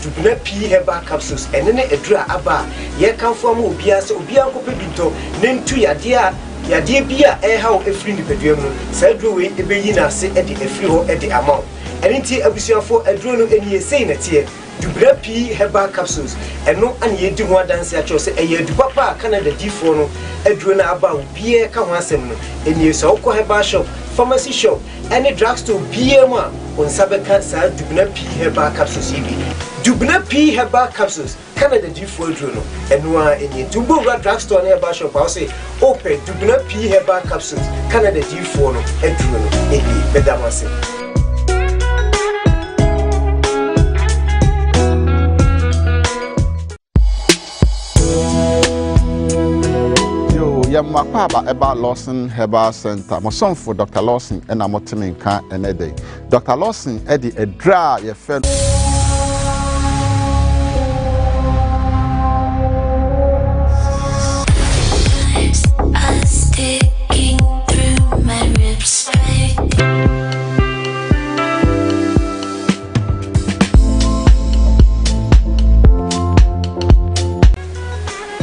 dubna P herbal capsules ene ne edura aba ye kanfo am obia se obia nkope binto ne ntu yade bia hawo efiri nipaduam no sa eduro we ebeyi na se ede efiri ho ede amount ene nti abusuafo eduro no eni esei na tie dubna P herbal capsules eno ane yedi ho adanse a chose eye adu papa Canada D4 no eduro na aba obia ka ho asem no eni eso ko herbal shop pharmacy shop any drugstore BMA on Sabeka sa dubna P herbal capsules ibi dubna P herbal capsules Canada D4 drono enwa enye tumbo drugstore na herbal shop I say open dubna P herbal capsules Canada D4 no edrono ebi bedamase Makpaba about Lawson Herbal Center. My son for Dr. Lawson and I'm in can and a day. Dr. Lawson Eddie a dry your friend.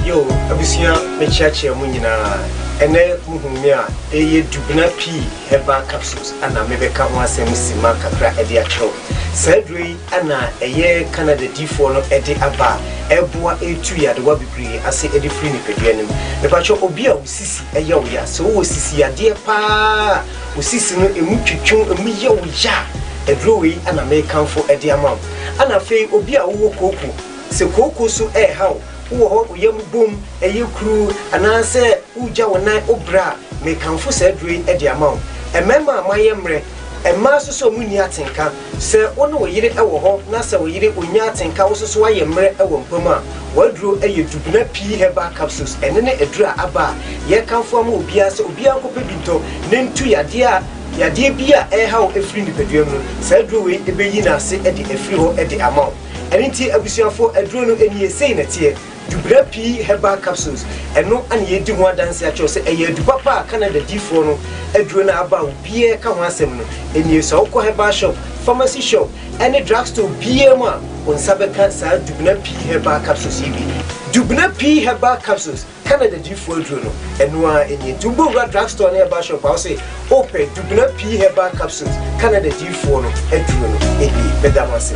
Yo, abisia mechiachi amunyina ene muhumia eye dubna P herbal capsules ana mebeka ho asem sima kakra ede acho sadri ana eye Canada D4 no ede aba eboa etu ya de wabibri ase ede free ni peduanim mebacho obi a osisi eye wo ya so wo sisi ya de pa osisi no emu twetwon emu ye wo ya edro we ana mekanfo ede amount ana fei obi a wo koko se koko so hawo wo yam boom kru anase uja wona obra me kanfo sadri e de amount emema mayemre emma so mu ni atenka se wono yire e wo ho na se wo yire onya atenka wo so ayemre e wo mpama wadro dubna P herbal capsules ene ne edura aba ye kanfo am obia se obia nkope binto ne ntu yade bia hawo efiri nipaduam no sadro we ebeyi na se e de efiri ho e de amount enti abusuafo eduro no eni esei na tie dubna P herbal capsules eno ane yedi ho adanse a chose eye adu papa Canada D4 no eduro na aba obie ka ho asem no eni eso ko herbal shop pharmacy shop any drugstore BMA on Sabeka sa dubna P herbal capsules ibi dubna P herbal capsules Canada D4 eduro no eno a eni tumbo drugstore na herbal shop I say open dubna P herbal capsules Canada D4 no eduro no ebi bedamase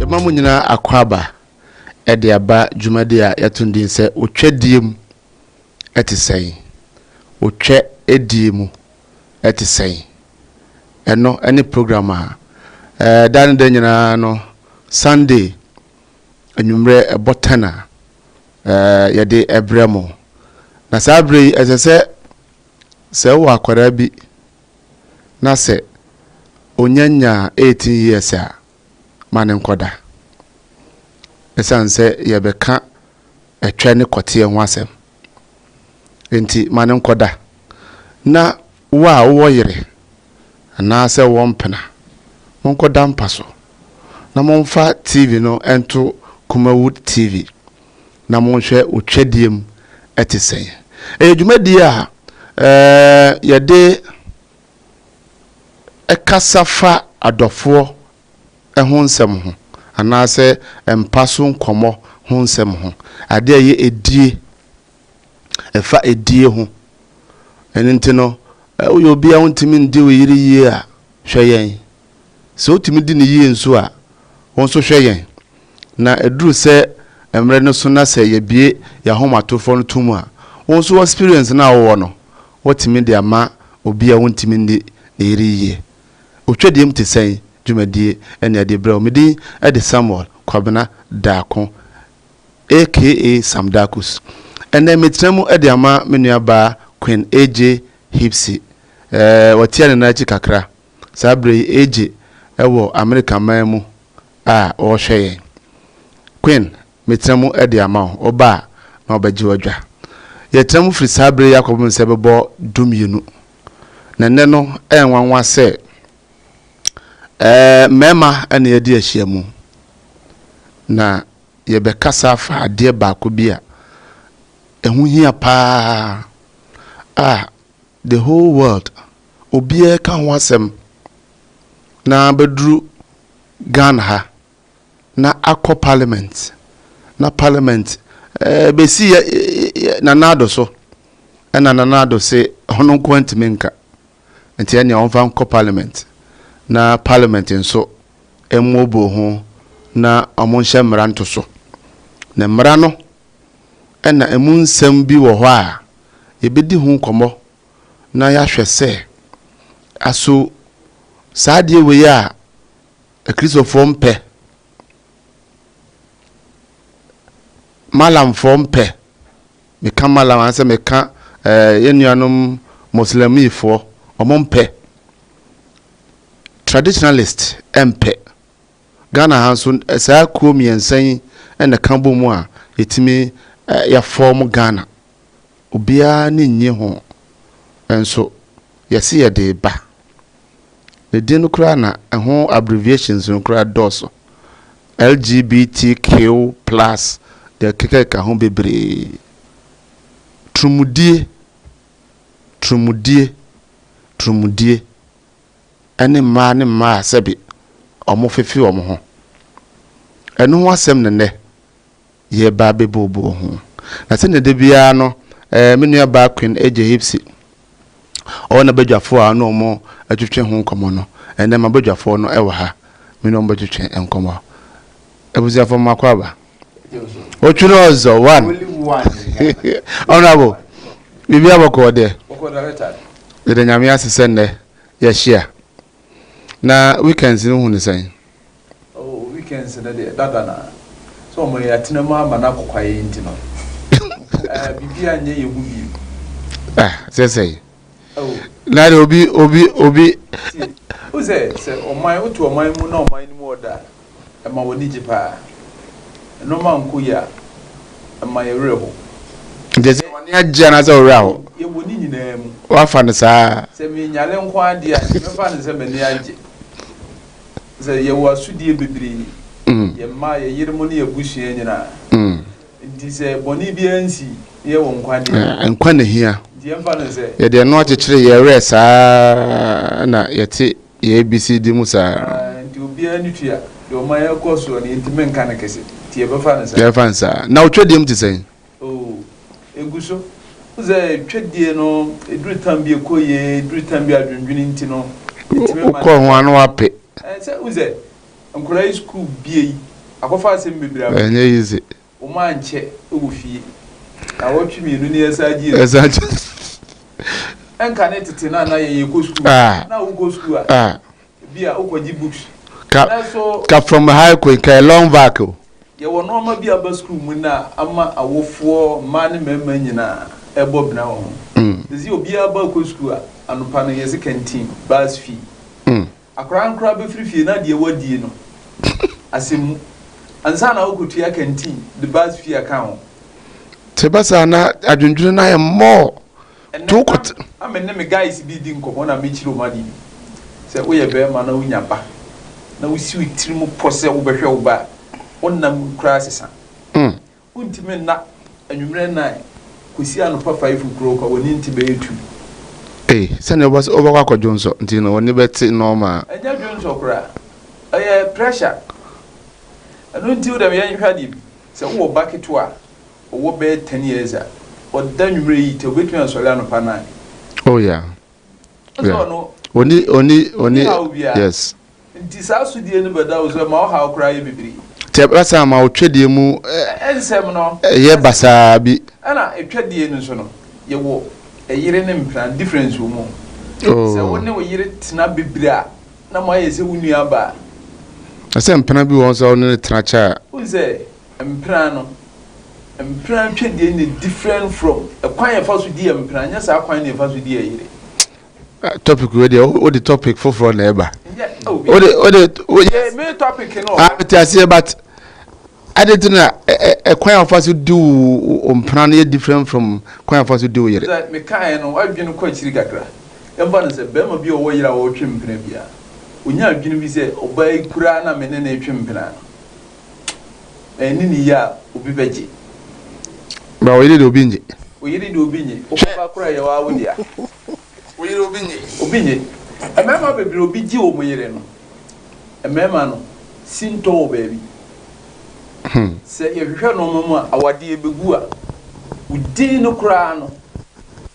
Mamunyina akwaba ede aba dwumade a yatundin se otwadiem etesɛn otwa ediem etesɛn eno any program a dan de nyina no Sunday anwumre ebotana yede ebremo na sabre esese se wo akwara bi na se onyanya 18 years a manen koda esanse yebeka etwa ne kote ho asem enti manen koda na wa wo yire na se wo mpena monkoda mpaso na monfa TV no ento KUMAWOOD TV na monhwe otwadiem etesen edwumadi a yede ekasafa adofo ho nsem ho anase empaso nkomo ho nsem ho ade ye edie efa edie ho enenti no oyo obi a wontimi ndi wo yiri yie a hweyen so otimi di ne yie nso a wonso hweyen na eduru se emre no so na se ye bie ya homatofo no tumu a wonso experience na wo no wotimi di ama obi a wontimi ndi ne yiri yie otwadiem tesen dwumadie ene ade bra omedi ade Samuel Kwabena Dako aka Sam Dakus ene metremu ade ama menuaba Queen AJ Hipsy watia ne na chi kakra sabre AJ ewo America mamu a o Queen metremu ade ama oba na obaji wadwa yɛtram firi sabre yakob nsebebo dumienu na ne no enwanwa se mema ene yedi ahyiamu na yebekasa fa ade baako bia ehu hia pa the whole world obie ka ho asem na bedru Ghana ha na akọ parliament na parliament besi na nado so na nado se hono kwantime nka nti ene on fa nkọ parliament na parliament nso emobo ho na amonhye mmara nto so na mmara no na emunsam bi wo ho a yebedi hu komo na ya hwese aso saadie we ya Christopher mpe malam fompe me kan malam anse me kan yenuanom muslimifo omompe traditionalist mpe Ghana hanso saa kuom yensan ene kan bomu a yetimi ya form Ghana obia ne nye ho enso yesi ye de ba the din kura na ho abbreviations no kura doso LGBTQ+ de keke ka ho bebre trumudie ene ma sebi omo fefi omo ho eno ho asem ne ye ba bebobo ho na se ne de bia no menua ba queen eje hipsi ona badwafo a no mo atwetwe ho nkomo no ene ma badwafo no ewa ha menua mo badwetwe nkomo ebuziafo makwaba ochuno ozo one honorable bibi aboko de de nyame asese ne ya share na weekends no hunu sen weekends na de dada so mo ya tinama ma na kokwaye ndi no bibi anye yegu bi say na de obi uze se oman otu oman mu na oman ni mu oda e ma woni jipa no man ko ya e ma ye reho ndeze wani agya na za reho ye woni nyina mu wa fa ne saa se me nyale nko ade a me fa ne se me ne agye se ye wasudie bebiri ye ma ye yirmu ne ye busua nyina ndi se boni bi ansi ye won kwade nkwa ne hia die mfa ne se ye de no akekere ye re saa na yete ye ABCD musa ndi obi ani tua de o ma ye koso ne ntime nka ne kese tie be fa ne se ye fa nsa na otwedie mu tesen eguso uze twedie no eduru tambi ekoye eduru tambi adwendwini nti no ko ho anu ape se uze nkura school bie akofa asem bebira enye yize o ma nche ogufie na wotwi mienu ne yasaji enka ne tete na ye ko school na wo go school bia okoji books ka from high ko ka long back ye wo no ma bia ba school mu na ama awofo ma ne mema nyina ebo bina wo dezi obi aba ko school anupa no yesi canteen bus fee akra be free fee na de wadi no asem ansa na okutu ya canteen the bus fee account tebasa na adwundwunu na ye more to kot amene me guys bi di nkomo na me chiro madi se wo ye be ma na unya ba na wo si witirimu pose wo behwe wo ba onnam kra sesa untime na anwumre na kosi anopa 5 kro kwa woni nti be yetu sene was over kwa Johnson nti no woni beti normal enya Johnson kra pressure anu nti wo da me yan hwadi se wo baketo a wo be 10 years a oda nwumre yi te obetu ansole anopa na oni yes nti sa sudie ne beda wo so ma wo ha kra ye bibiri tebasa ma otwedie mu ensem no ye basa bi ana etwedie no so no ye wo eyire ne mpran difference wo mu se wo ne wo yire tena bibira na ma ye se wunu aba ase mpana bi won so ne tena cha uze mpran twedie ne different from ekwan ye fa so die mpran nya sa kwan ne fa so die yire topic we dey o the topic for na eba me topic no but I didn't know a choir of us who do umpana different from choir of us who do it. That me kind of I've been quite rigakra. Everyone said, Bema be away our trim penabia. When you have been visit, obey Kurana menene trim penana. And in the year will be veggie. But we did obinji. We did obinji. Opa cry your awudia. We did obinji. A member will be Gio Moyereno. A member Sinto baby. Say if you no mama, our dear Begua. We did no crown.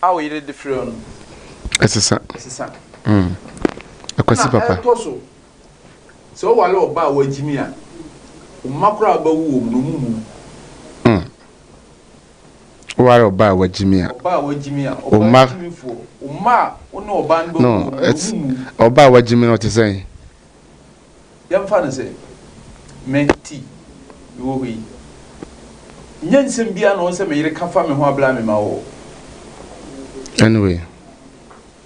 How we did the throne. It's a son. A question, Papa. So, while about what Jimmy, Macra about womb, What about what Jimmy? About what Jimmy, or Jimmy for, Ma, or no band. No, it's about what Jimmy not to say. Young father say, men tea, you will be. Yensen Bian also made a cafe and who blame my anyway.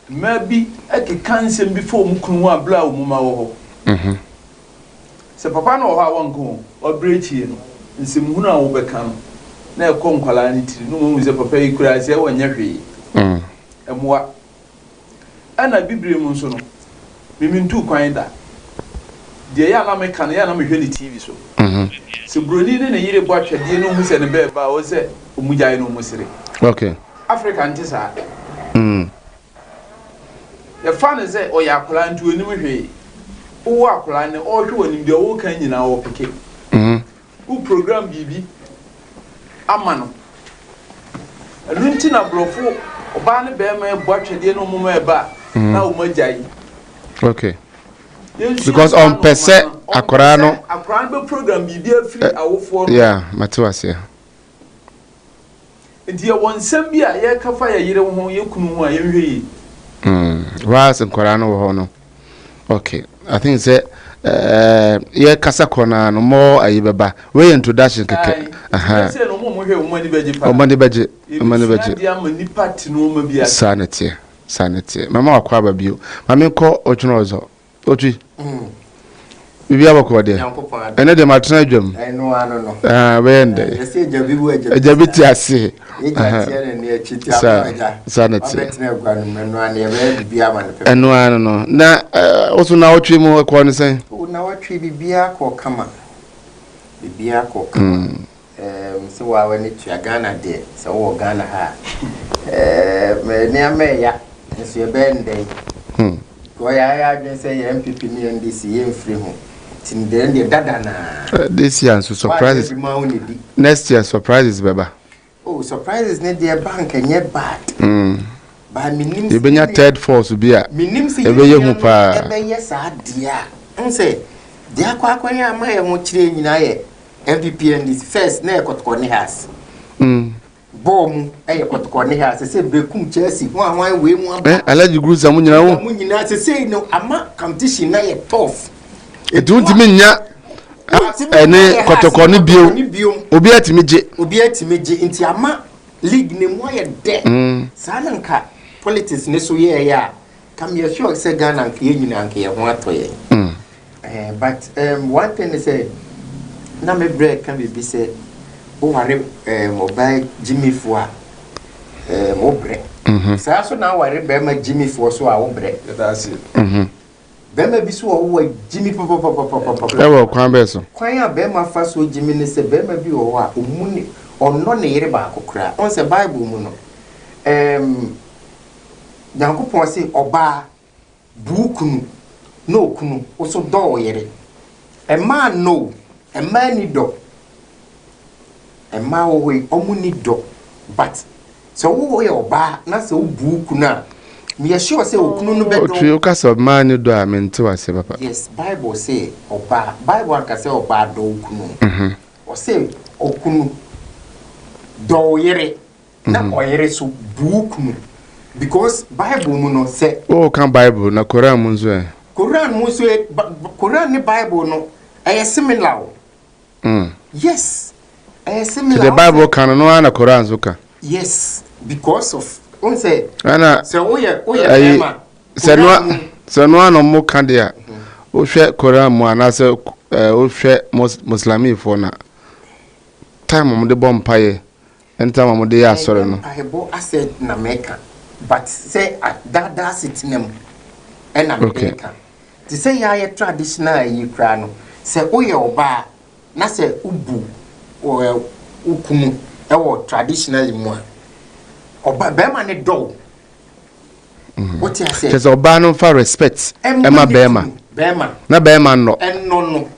Maybe I can cancel before Mukunwa blow Mumao. So, Papa, no, how one go or breach here, and some Muna overcome. Now, come calamity, no one is a papa, you could say, when you're free. And what? And I be Bremonsono. We mean too kinder. The young American, I'm a TV so. So, Bruni didn't hear a watch at the end of the bed, but I was said, Umujano Musiri. Okay. African Tessa. The fun is that, or you are planning to anyway. Who are planning all to in the old canyon our picket. Who program BB? Amano. A Luntina Brofo, or Barney Bearman, watch a dear no more back. Now, Majai. Okay. Because on Pese, Akorano, a crime program BB free our for. Yeah, Matuas here. And dear one Sambia, Yakafaya, you don't know you couldn't. Was and Korano Hono. Okay, I think it's yeah, Casacona, no more. I baba. We introduction. Money budget. Sanity. Sanity. Mamma Quaba View. Mamma call Ochinozo. Ochi. We have a quad there. And then the Martinajum. I know, I don't know. When they say a Jabiti, I say. Sanity. And no, I don't know. Now, also now, 3 more corners saying, oh, now a tree be beer or come up. The beer or come. So I went to a Ghana there, so Ghana ha. Near Maya, it's your band day. Go I just say MPP and this year free home. Then the Dadana. This year, so surprises. Next year, surprises, Baba. Oh, surprises need their bank and yet bad. But meaning you been your third force to be a meaning yes, dear. And say, dear Quaquaya, my own train in I MVP and this first neck at Corny has. Bomb, I got Corny has. I said, Becum Chelsea, one way more. I let you grew some when you say, no, I'm not competition. I tough. It don't mean ya. Any Cotoconi Bio, Obiat Miji, into Yama, League name wire dead. Salanka, politics, Nesso ya. Come here, sure, say Ghana and Kian and Kia, what way. But one thing is a number bread can be said, oh, I mobile Jimmy for Mobre. So now I remember Jimmy for so I won't break. That's it. Bema bisu owo Jimmy pop. Ewo kwan be so. Kwan ya bema fa so Jimmy ne se bema bi owo a omuni onno ne yere ba akokra. On se Bible mu no. Yankopon se oba buukunu no okunu oso do yere. A man no, a man ni do. A man we omuni do. But so wo ye oba na se buukunu a me sure say okunu no bedo. Otu okasa man do amento ase papa. Yes, Bible say oba. Bible aka say oba do okunu. O say okunu do yere na oyere so buukunu. Because Bible mu no say kan Bible na Quran mu nso e. Quran mu nso e Quran ni Bible no e similar. Yes. E similar. The Bible can no na Quran so ka. Yes, because of on say ana so oye ema se no ano mo kan dia o hwe Quran mu ana se o hwe muslimi fo na anytime mo de bomb paye anytime mo de ya sore no payebo asset na meka but say that sit nem and America to say ya traditional yi kra no say oye oba na say ubu or ukumu e wo traditional mu oba be ma ne do what you say just oba no for respect ema be ma na be ma no no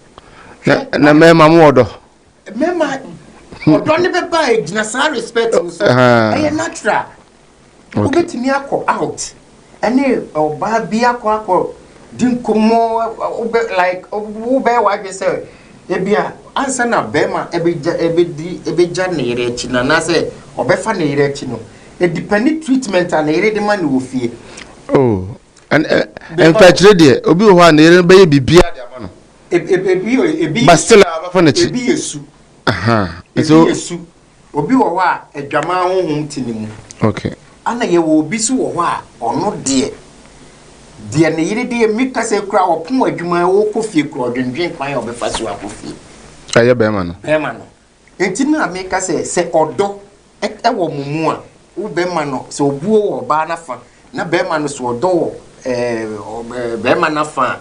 na me ma mo odo me ma odo ne be ba e gina sa respect so e natural obetimi akọ out ene oba bi akọ dinkomo like be wa be say e bia ansa na be ma ebeja na ire chi na na say obefa na ire chi no e depend treatment na ire de man wo fie oh and fact de obi wo ha na ire be bibia de ama no ebi but still abafa na chi ebi yesu so yesu obi wo wa adwama honhom tinimu okay ana ye wo obi su wo a ono de ne yire de mi kase kura opon adwuma wo kofie kura odwendwen kwan ya obefa so akofie aye be ma no enti na mi kase se odo e wo mumu a wo be ma no se obuo wo ba na fa na be ma no so odo wo be ma na fa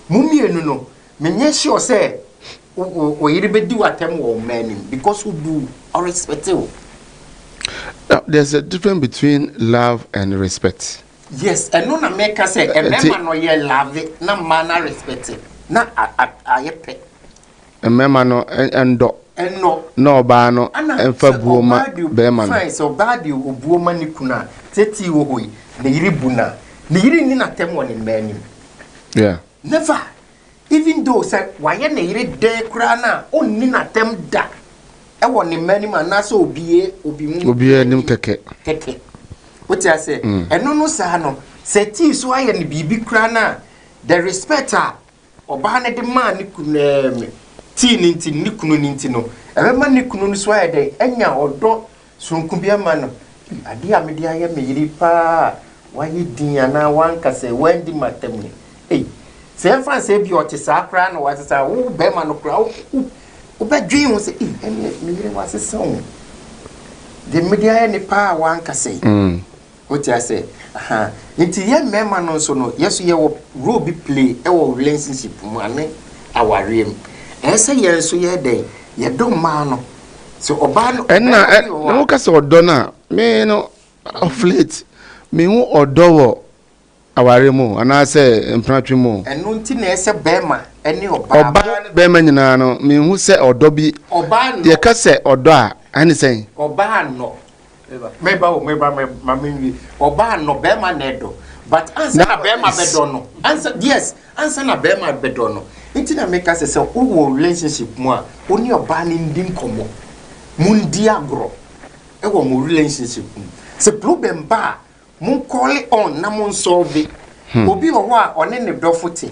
mumienu no menye sure se o yire be di watem wo mani because we do or respect you. Now, there's a difference between love and respect. Yes, and no na make us say a man no ye love it, na man na respect it. Na ayepe. A man no endo. No ba no emfa buoma be man. Fine, so bad you buoma ni kuna. Teti wo hoyi. Ne yiri buna. Ne yiri ni na tem won in many. Yeah. Never. Even though say why ne yiri de kura na onni na tem da. E won ni many man na so obi nim keke. What I say? And no sa no. Say ti so aye ni bibi kura na the respecter oba na de man ni kunu ti ni kunu ni no. E man ni kunu so aye de enya odo sunku bia man no. Ade a me de aye me yiri pa why din ana wan ka say when di matem ni. Eh. Say France e bi o te sa kura no wa te sa wo be man no kura wo be dwin wo say eh me yiri wa se son. The media ni pa wan ka say. What I say? Inti ye mema no so no yeso ye wo role bi play e wo relationship mu ane awarem. E say ye so ye den ye don ma no. So oba no na wo ka se odo na me no of late me hu odo wo awarem ana se mpratwe mu. Eno nti na ese bema ene oba bema nyina no me hu se odo bi oba no ye ka se odo a ani sen oba no meba mami oba no be ma nedo but answer na be ma bedo no answer yes answer na be ma bedo no nti na make us say wo relationship mu a oni oba ni ndin komo mundi agro e wo mo relationship mu se problem ba mun call it on na mun solve obi ho a one ne dofote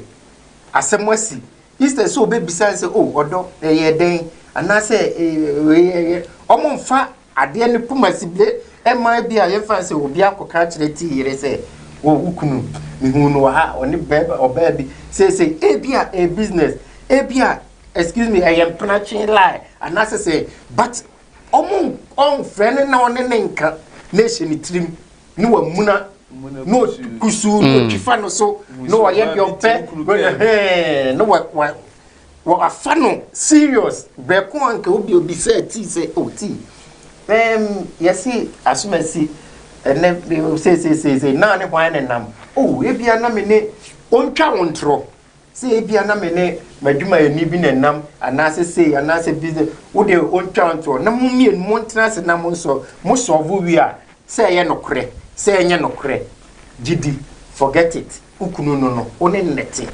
asemwasi instead so be bisa say oh odo ye den ana say omo mfa ade ne pumasi ble e ma bia ye fa se obi akoka kire ti yire se wo ukunu mi hu no ha oni beba oba bi say e bia a business e bia excuse me I am preaching lie and I say but omo on friend na oni nka nation trim ni wa muna no kusu no twifa no so no wa ye bi ope no wa afano serious be ko anka obi say ti say oh ti yesi asumasi ene say na ne hwan ne nam oh ebia na me ne ontwa wontro say ebia na me ne madwuma ani bi ne nam anase say anase business wo de ontwa wontro na mo mien mo ntena se na mo so vo wi a say ye nokre say enye nokre gidi forget it ukunu no one nete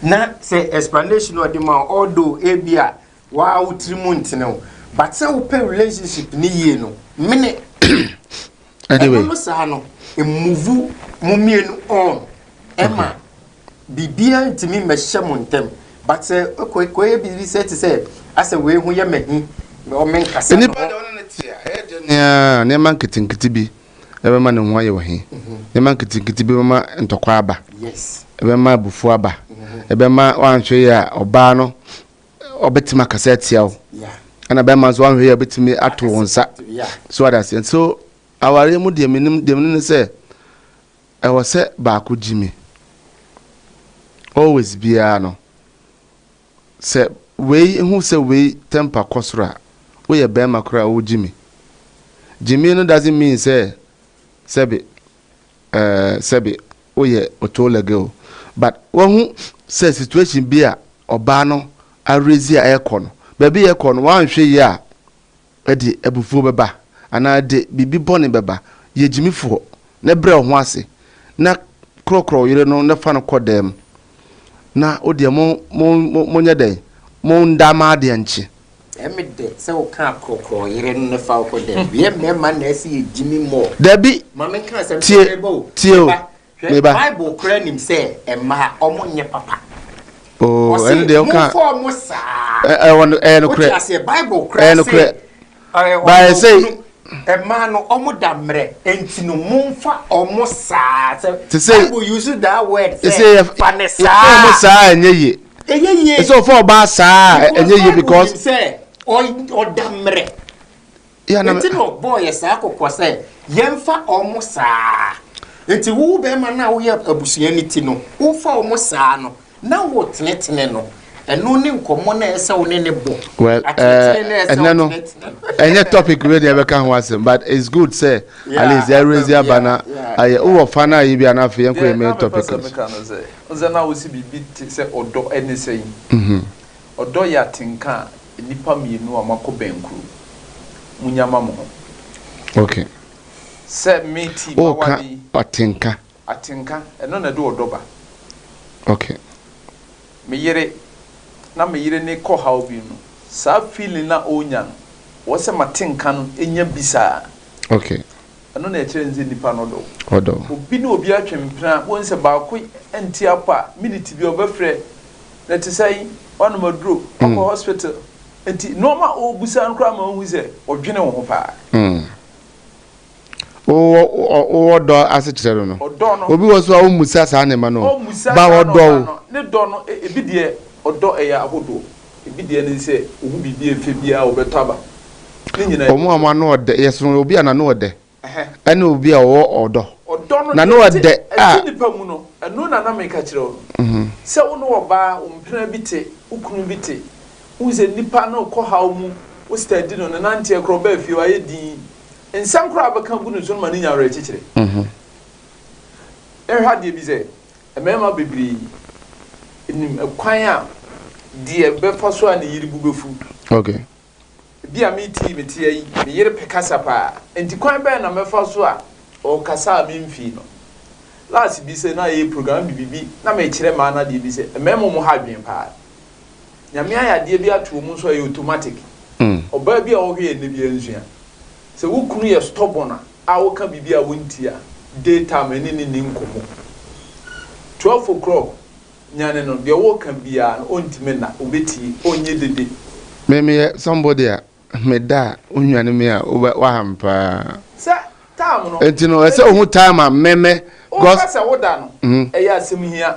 na say explanation o de ma although ebia wa utrimu ntene but say we pay relationship ni ye no mene anyway no sa no e move mumienu on ema bibia ntimi mehye mo ntem but say ko ye bibi say to say asa we hu ye mahi o men kasa ni ba de wona ne tia he ne man kitinkiti bi e be ma ne ho ye wahi ne man kitinkiti bi ma ntokwa aba yes e be ma bufu aba e be ma wanhwe ya oba no obetima kasa tia o yeah ana be man so wan hwe betimi ato wonsa so what I say so aware mu de menim say I was say ba ko Jimmy always bia no say we who say we temper kosra we ye be makra wo Jimmy no doesn't mean say sebe we ye otola girl but who say situation bia oba no arezi a ekọ no baby ekọ no wan hwe ye a edi ebufuo beba ana de bibi bone beba ye Jimmy fo na bre ho ase na krokro yire no na fa no kodem na odi mo nya den mo ndama de nchi emide se o kan krokro yire no na fa kodem ye mema na esi Jimmy mo dabi mama kan se tie meba Bible kra nim se emma omonye papa oh and they can form sa want no kra Bible kra no kra by say emma no omoda mre enti no mumfa omo sa Bible use that word say panesa omo sa enye ye so for ba sa enye ye because say oda mre ya na enti no boy sa akokọ say yemfa omo sa enti wo be ma na wo ye abusuani ti no wo fa omo sa no na wo tenetene no eno ni nkomo na ese wo ne bo well no any topic we dey can wasem but it's good say at least there is ya bana aye wo fa na yi bia na fe yanko eme topic oze na wo si bibi say odo ene say odo ya tinka nipa mienu amako benkuru munyama mo okay say meti mawadi atinka eno na do odo ba okay me yire ne ko how bi no sa feeling na onya wo se matinka no enya bisa okay eno na ekire nze nipa no do odo obi na obi atwempena won se ba ko enti apa minute bi obafre na te sai ono maduro ko hospital enti normal obusa nkra ma hu se odwene wo ho pa odo asechire no obi wo so musa sa ne ma no ba odo ne do no ebi de odo eya ahodo ebi de ne se ohu bibi efe bia obetaba ne nyina omo ama no ode yeso obi ana no ode ene obi a wo odo no na no ode nipa mu no eno na meka kire wo se wo no oba ompena bite ukunu bite wo se nipa no ko hawo mu wo study no na nante ekro ba fi wa yedi ensam kro abaka gunu so ma ni nya wre kikire ha de bi se emema bebri nim kwan a de be fa so an yiri bubefu okay bia meti ayi me yire pekasa pa enti kwan be na mefa so a o kasa mi mfi no last bi se na ye program bibi na me kire ma na de bi se emema mo ha dwen pa nyame ayade bi ato mu so ye automatic oba bi a wo hwe ne bi ensua se wo kunu ye stubborn a wo ka bibi a wonti a data mani ni nkomo 12 o'clock nyane no de wo ka bia ontime na obeti onye dede me somebody a me da onwane me a wa hampa sa time no enti no ese ohu time a meme go sa wo da no eya asem hia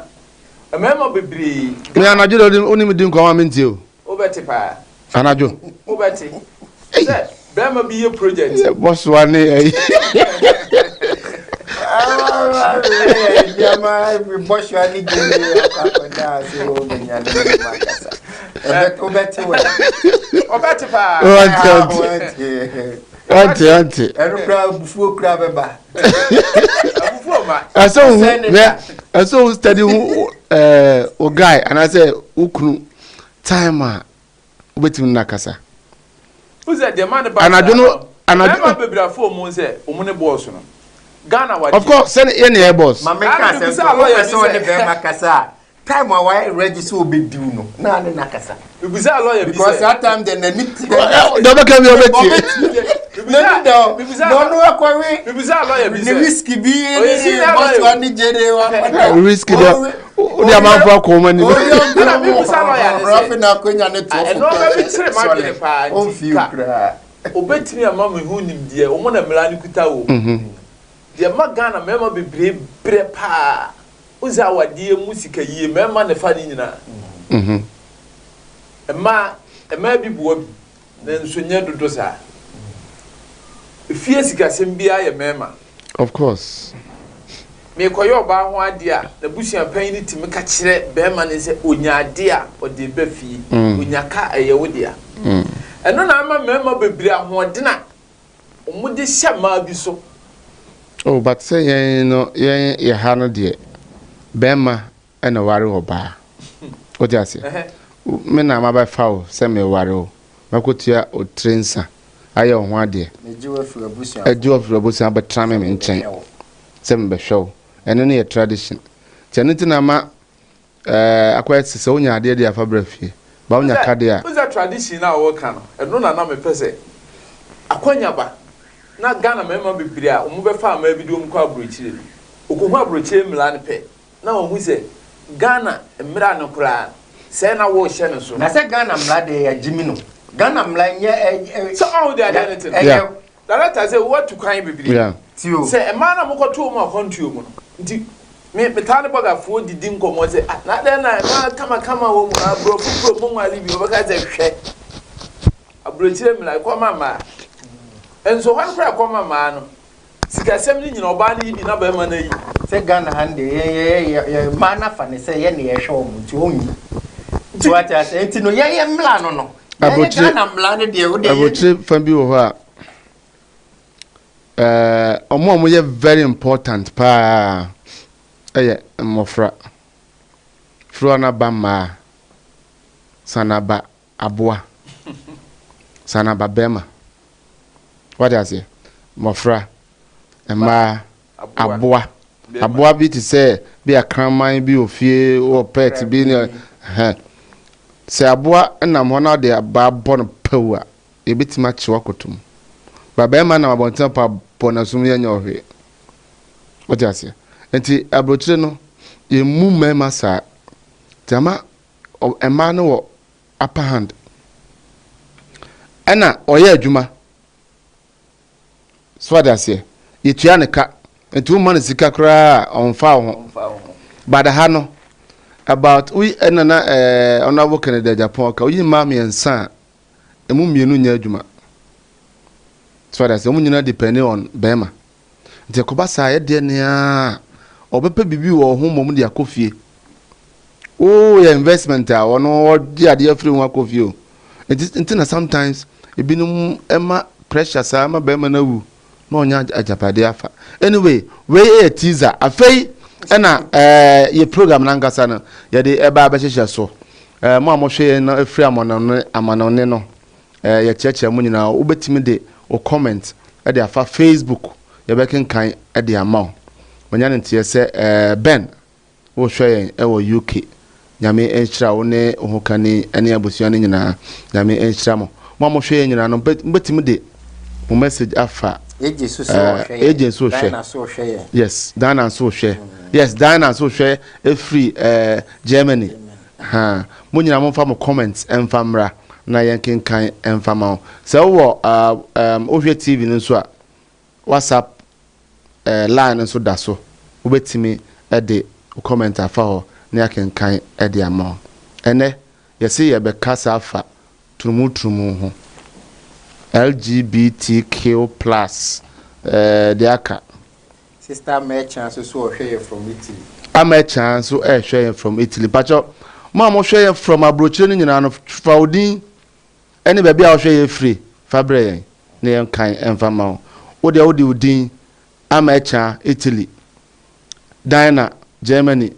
emema bebri me anajo do oni me din kwa ma menti o obeti pa anajo obeti se bema bi ye project boss one eh Jama boss one gele akakonda so benyane makasa obeti pa Auntie. Ero kra bufuo kra beba. Bufuo ma. So study o guy and I say ukunu time obetim nakasa. Who said the man and I don't know and I don't bebra fo mo say omune boss no. Ghana wa. Of course send any air boss. Ma make us say lawyer so the be makasa. Time why register will be due no. Na ne nakasa. Because lawyer because that time the need don't come here obeti. No akwawe. Because lawyer be the risky be boss one jere wa. Risky there. O dia man for akoma ni. Na because lawyer Rafi na konya ne to. E no be tire ma be pa. On feel kra. Obetimi ama me hu nim de o mo na mla ni kuta wo. De ma Ghana mema be bre pa. Uza wadie musika yie mema ne fa ni nyina. Ema bi buo bi then so nya dodo sa fie sikasem bia ye mema of course me koyo ba ho ade a na busia pan ni timi ka kire be ma ne se onya ade a ode ba fie onya ka eye wo dia eno na ama mema bebiri ahodena omudi hye ma bi so oh but say yen no yen ye ha no de bema ena ware oba o ti ase me na ma ba fa o se me ware o makotua o trensa aye ho ade ejiwa fura busia ba trame me nchen se me be hwe eno ne ye tradition teneti na ma akwa se onya ade de afa brafie ba onya kade a uza tradition na wo kan eno na me pese akwanya ba na Ghana mema bibiri a omu be fa ma bidiom kwa abrochire okohu abrochire mla ne pe na ohu se Ghana mra no kura se na wo hye no so na se Ghana mla de ya jimino Ghana mla nye so all the identity director say what to kwan bibiri tio se e ma na mokoto mu akontuo mu no nti me betale boga fo didi nkomo se na de na ma kama wo mu abrofu pro mu ali bi obaka se hwe abrochire mla kwa mama enso han kra kwa mama no sikasem ni nyina oba ni bi na ba ma na yi se Ghana hande ye mana fa ne se ye ne ye hwe omu ti onyi ti wata se enti no ye mla no no Ghana mla ne de wo de abotre fa bi wo ho a omo ye very important pa mofra fro na ba ma sanaba aboa sanaba bema what I say mofra ema aboa bi ti say bi akraman bi ofie o pet bi ne se aboa na mo na de aba bon pawa e bitima chiwa kotum ba bema na abontan pa bona sum ye nya ohwe what I say enti abrochire no ye mu mema sa tama ema no wo upper hand ana oye adwuma so what I say yetua ne ka enti man sika kra onfa ho bada ha no about we enana honorable Canada Japan ka oyi ma me ensa emu mienu nya adwuma so what I say mu nyina depend on bema enti ko ba sa ye de ne a obepe bibi wo ho mom de akofie oh ya investment a wono di ade afri ho akofie o enti na sometimes ebinum ema pressure sa ma bema na wu no onya ajapade afa anyway we teaser afei na ye program na ngasa no ye de eba abehye so mo amohwe na afri amanone no ye cheche mu nyina ubetimi de o comment e de afa Facebook ye bekenkan e de amaw wanyane ntie se Ben wo hwe e wo UK nyame enhira wo ne ohokani ene abusuane nyina nyame enhira mo amohwe nyina no betimi de mo message afa Agent so share. Yes, Dana so share. Yes, Dana so share free Germany. Ha. Mo nyina mo fa mo comments emfamra na yankin kan emfama. So wo ohwe TV nso a WhatsApp line nso da so. Wo betimi e de comment afa ho na yankin kan e de ama. Ene yesi ye be kasa afa turumu ho. LGBTQ+. The aka. Sister my chance so share from Italy. I'm a chance so share from Italy. But mama share from abroad ni nyina no faudin. Any baby I share free. Fabre na yan kan enfama. O de udin. I'm a chance Italy. Diana Germany.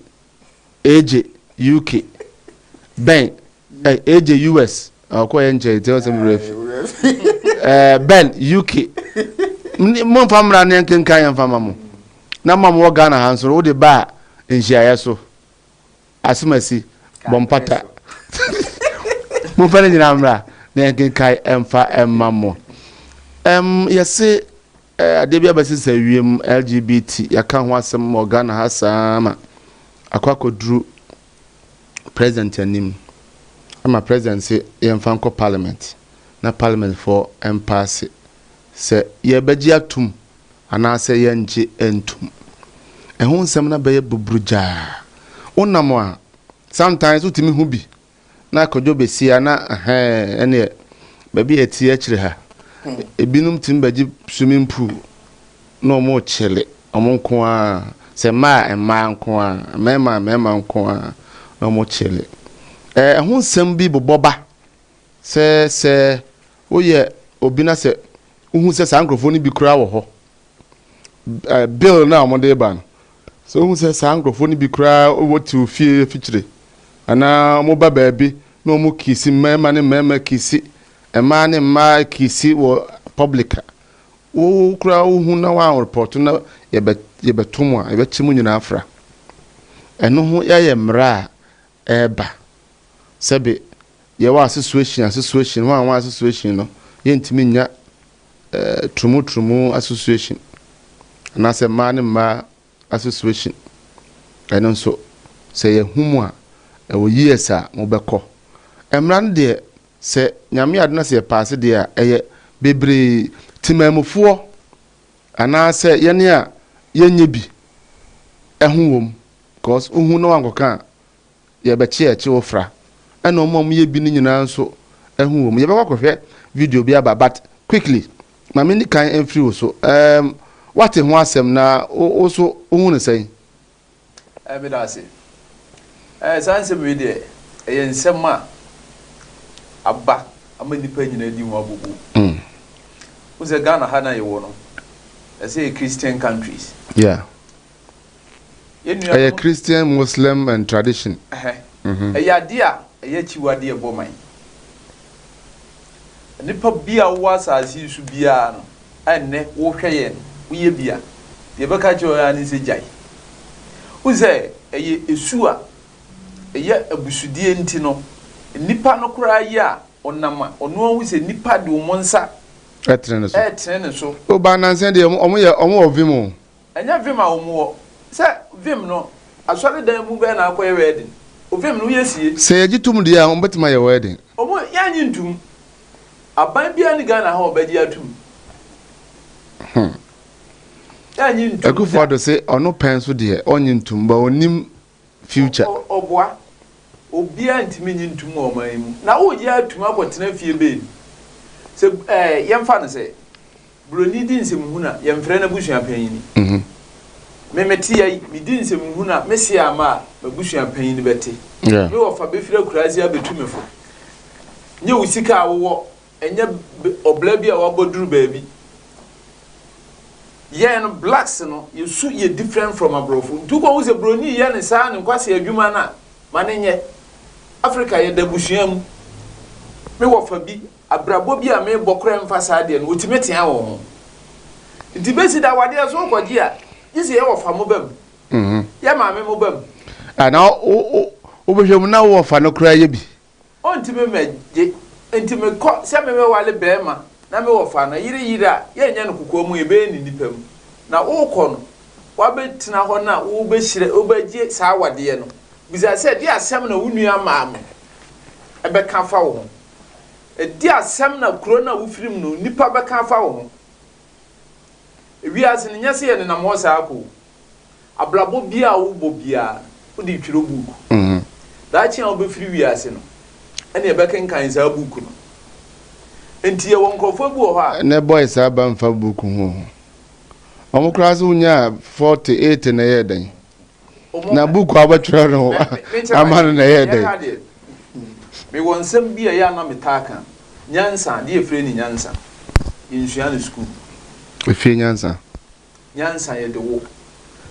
AJ UK. Ben AJ US. Akwa enje tell some ref. Ben UK mo famra ne kenkan yan fama mo na mam wo Ghana hanso wo de ba enhia so asimasi bompata mo fane nyina amra ne kenkan emfa emamo yesi ade bia basisa wiem LGBT yaka ho asem mo Ghana hasama akwakoduru president anim ama president se yemfa nko parliament na parliament for impasse se ye beji atum ana se ye nje entum ehun nsem na beye bubruja onamo a sometimes utimi hu bi na kojo besia na ene baby eti akire ha ebinum tim baji swimming pool no mo chele omo nko a se ma nko a mema nko a no mo chele ho nsem bi boboba se oye obi na se uhu se sa nkrofo ni bi kura wo ho bill na mo de ban so uhu se sa nkrofo ni bi kura wo ti fie fichire ana mo ba baabi no mo kisi mema kisi ema ne ma kisi wo public wo kura uhu na wa report na ye betum a ye bechimu nyina afra eno ho ye mra eba sebe ye wa association wa association no ye ntimi nya trumu association na se ma ne ma association eno so se ye humu a wo years a mo beko emran de se nyame ade na se pass de a eye bebre timamufo ana se ye ne a yenye bi ehunwom because uhu no wankoka ye be che ofra ena omom ye bi ni nyina nso ehunwom ye be kwakohwe video bi aba but quickly ma me ni kan enfri so what ho asem na also uhu ne sei me da se sanse me de ensem a abba amani pa nyina di mu abubu uze Ghana hana ye wo no say Christian countries a Christian Muslim and tradition ya dia ya chiwade e boman nipa bia wo asase su bia no enne wo hweye wo ye bia ye beka cho ya ni se jai uze eye esu a eye abusudie nti no nipa no kura ya onama ono wo se nipa de wo monsa etrene so o ba nansen de omo ovimo enya vim a omo se vim no asore dan mu be na akoye wedding o vim no yesie se yagitum de a ombetima ye wedding omo yanyi ntum aban bia ni Ghana ha obedi atum yanyi ntum akufo do se ono penso de onyi ntum ba onim future oboa obia ntimi nyi ntum o man mu na wo ye atum abotena fie be se yemfa no se broni di nsem huna yemfre na busua panyini memeti yi mi di nsem huna mesi ama bagusua panyini bete me wo fa befira kurazi abetumefo nye usika awo enye obla bi a waboduru baabi ye no blacks no yesu ye different from abrofu ntuko wo se broni ye ne sa ne kwase adwuma na manenye Africa ye da busua mu me wo fa bi abrabo bi a me bokora mfasa de no otimetia wo ho nti besi da wade so kwaji a yisi ye wo fa mo bam ya ma me mo bam ana o behwem na wo fa no kura ye bi on ti me meje nti me ko se me wale bema na me wo fa na yire a ye nya no kokko mu ye be ni nipam na wo ko no wa betina ho na wo be hire wo be je sa wade no bisa se di asem na wunu ama me ebe ka fa wo ho di asem na kuro na wo firim no nipa be ka fa wo ho ewiase ne nyase ye na mo sa akọ ablabo bia wo bo bia wo di twiro buku da chi an be firi wiase no ene be kenkan sa buku no enti ye won krofo bu ho a ne boys aba mfa buku ho omo class unya 48 na ye den na buku abatwero no amano na ye den me won sem bia ya na metaka nyansa de efre ni nyansa insua na school efre nyansa ye de wo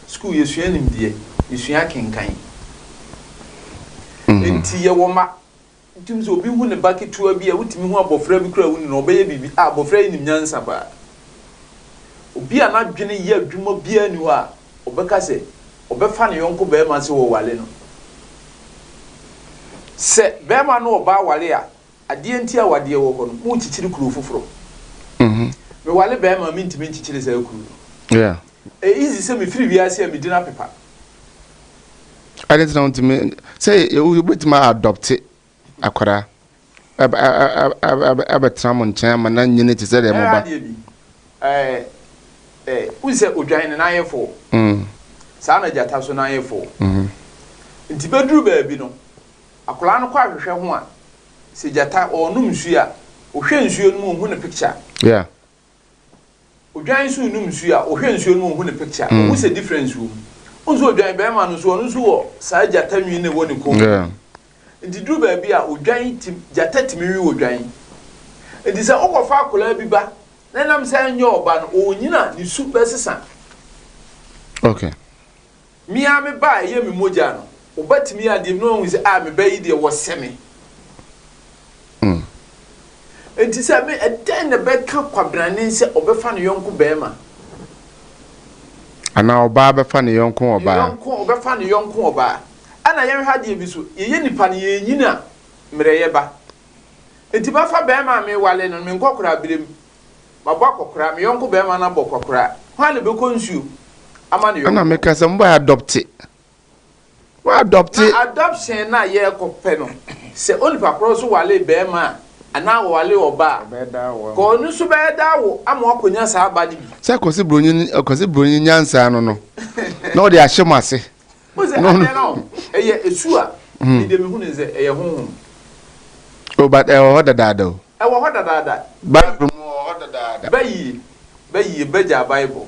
school ye sua nim de insua kenkan enti ye wo ma ntumze obi hu ne baketua bia wutimi hu abofra bi kura wuni no obeye bibi abofra yi nim nyansa ba obi anadwene ye adwuma bia ni wa obeka se obefa ne yonko be ma se wo wale no se be ma no oba wale a ade enti a wade wo ko no mu chichiri kuru foforo me wale be ma mi ntimi chichiri sa kuru easy se me firi wiase a me dina pepa I didn't know to me say you bit my adopt akwara abetram nchen ma na nyine te say dem ba use odwan ne na yefo sa na jata so na yefo nti beduru baabi no akola no kwa hwehwe ho a se jata onum nsu a ohwe nsuo no mu hu ne picture yeah odwan so num nsuo a ohwe nsuo no mu hu ne picture who say difference wo unso odwan be ma no so no so wo sa jata nwi ne wo ne ko yeah ndi duru ba bi a odwan tim jata timi wi odwan ndi se okofa akola bi ba na nam se anyo oba no onyina ni su besesa okay mi a me ba ye me moja no obatimi ade no hu se a me ba yi de wo seme enti se me eden ne be ka kwabrane se obefa no yonko bema ana oba befa ne yonko oba yonko obefa no yonko oba ana ye ha de bi so ye nipa ne ye nyina mreye ba enti ba fa bema me wale no me nkokora birem mabwa kokora me yonko bema na bokokora ha le be konsuo ama ne yonko ana me ka se mbo adopt adoption na ye kopɛ no se onipa kro so wale bema ana wale oba ko nu so be da wo ama akonya sa aba ni bi se kosi bronyi nyansa no no na o de ahyemase no eye esu a ni de me hu ne ze eye honhom o but e wo dadada o e wo dadada bible mo wo dadada bayi beja bible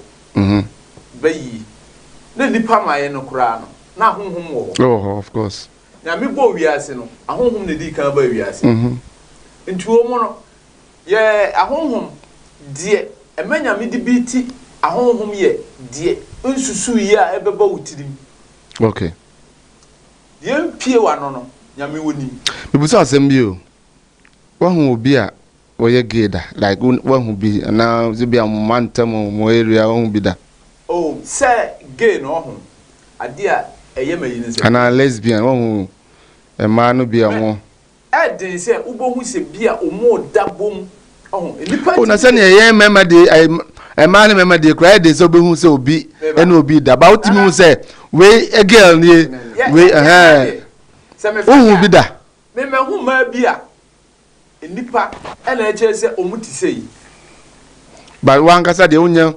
bayi na nipa maye no kura no na honhom wo oh of course na me bo wiase no ahonhom ne di kan ba wiase ntuo mo no ye ahonhom die emanya me di biti ahonhom ye die nsusu yi a ebeba wutirim okay ye mpie wa no nyame woni bibusa asem bi o wahu obi a oye geda like wahu bi na zibi amantam mo area wahu bi da oh say gay no ho ade a eye mayi ne se ana lesbian wahu e ma no bi awon edin se ubohu se bia omo dabom oh nipa o na se ne ye mema de e ma ne mema de kra de so behu se obi e na obi da ba otimi hu se we a girl ni we se me ohu bi da me hu ma bia nipa e na eche se omuti sei ba wan kasa de onya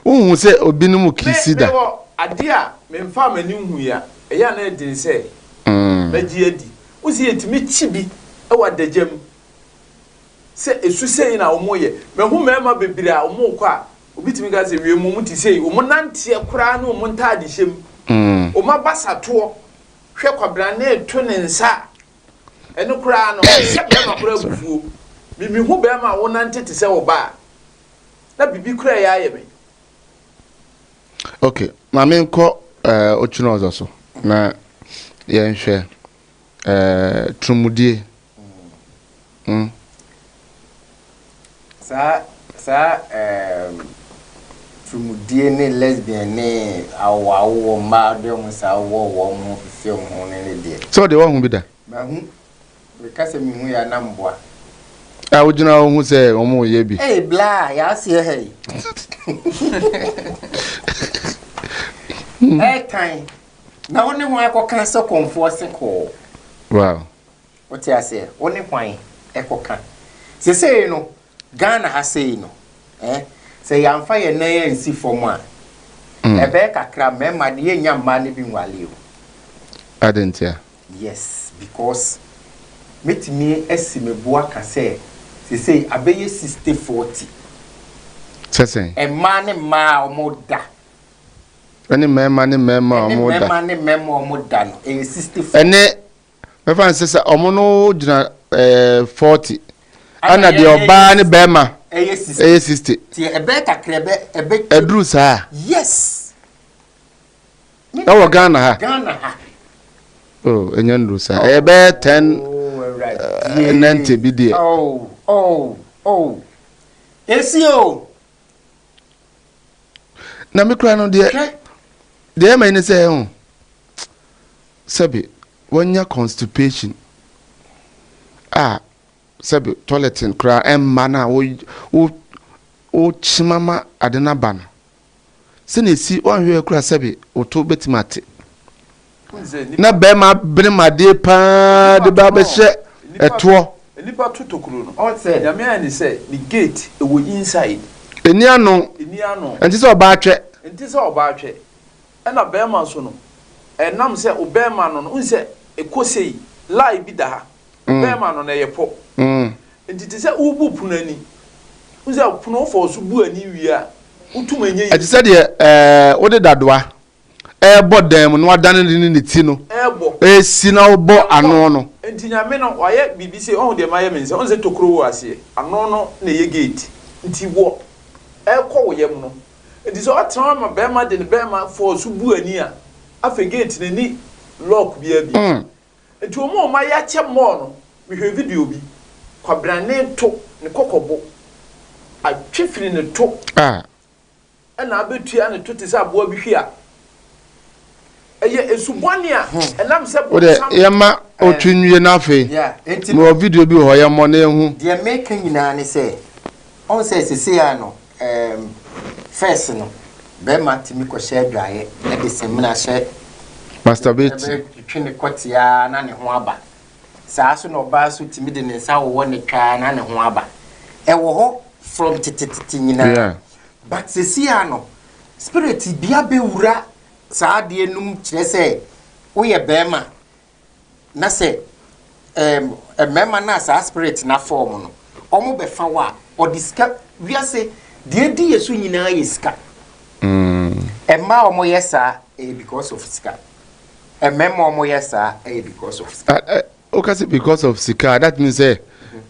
ohu se obi no mu kisi da ade a me mfa mani hu ya e ya na edin se maji adi uzi etimi chibi e wadagem se esu sei na omoye me hu mema bebire a omo kwa obitimi ga se wiemu muti sei omo nante kura na omo ntade hyem omo basato hwe kwabra na eto ne nsa ene kura no se be ma kura bufuo mi hu be ma wo nante te se wo ba na bibi kura ya ye me okay ma me nko ochuno ozo so na ye nhwe trumudie sa trumudie ne lesbian ne awawo ma de mo sa wo mo film ho ne de so de wo hu bi da ba hu be kase mi hu ya na mboa a wo jina wo hu se wo mo ye bi bla ya se hey time na woni ho akoka se komfo se ko wow what you say woni hwan ekoka se no Ghana ha sei no se yamfa ye na ye nsi fom a ebe kakra mema de ye nyamma ne bi nwale o adentia yes because metimi esimebua ka se sei abeye 60-40 sesen ma ne ma omoda ene mema omoda mema ne mema omoda no 60-40 ene me fan sesa omo no jina 40 ana de oba ne bema 60 ti ebe kakra ebe edru sa yes na wo Ghana ha oh enyan ndru sa ebe 10 right 90 bi de esio na me kra no de ma ni se ho sabi wonya constipation sabi toileting kra emma na o chimama adena ban se na esi wanhwe kra sabi oto betimate na be ma brema de pa de ba be hye eto nipa tutokuro no o se ya me ani se the gate e wo inside eni ano enti se oba atwe na be ma so no enam se obema no no unse ekosei lie bi da ha obema no na yepo Enti te se ubu punani. Uza puno for so bu ani wi a. Utum enye. Ati se de wode dadoa. Ebo dem no adane ni ti no. Ebo. Si na obo ano no. Enti nyame no oye BBC on de maye mense on se tokro wo ase. Ano no na ye gate. Enti wo ekọ wo yem no. Enti so atran ma be ma de ne be ma for so bu ani a. Afa gate ne ni lock bi abi. Enti o mo ma ya che mo no. Me hwe video bi. Kwabrane to ne kokobo. A twefiri ne to. Na abetua ne to te se aboa bi hwe a. Eye esuboni a enam se bo sam. Ode yema otwinwie na afi. Enti no video bi ho ye mo na ehu. De make nyina ne se on se sese ya no first no be ma timi ko share dwaye e de semina share masturbate twene kotia na ne ho aba saa so no ba so timi de ne sa wo ne twa na ne ho aba e wo ho from tititi nyina but sese ya no spirit bia be wura saa de num kire se wo ye be ma na se mema na saa spirit na form no omo be fa wa odiska wiase de di yesu nyina yeska emma omo yesa because of sika emma omo yesa because of sika okay because of sika that means say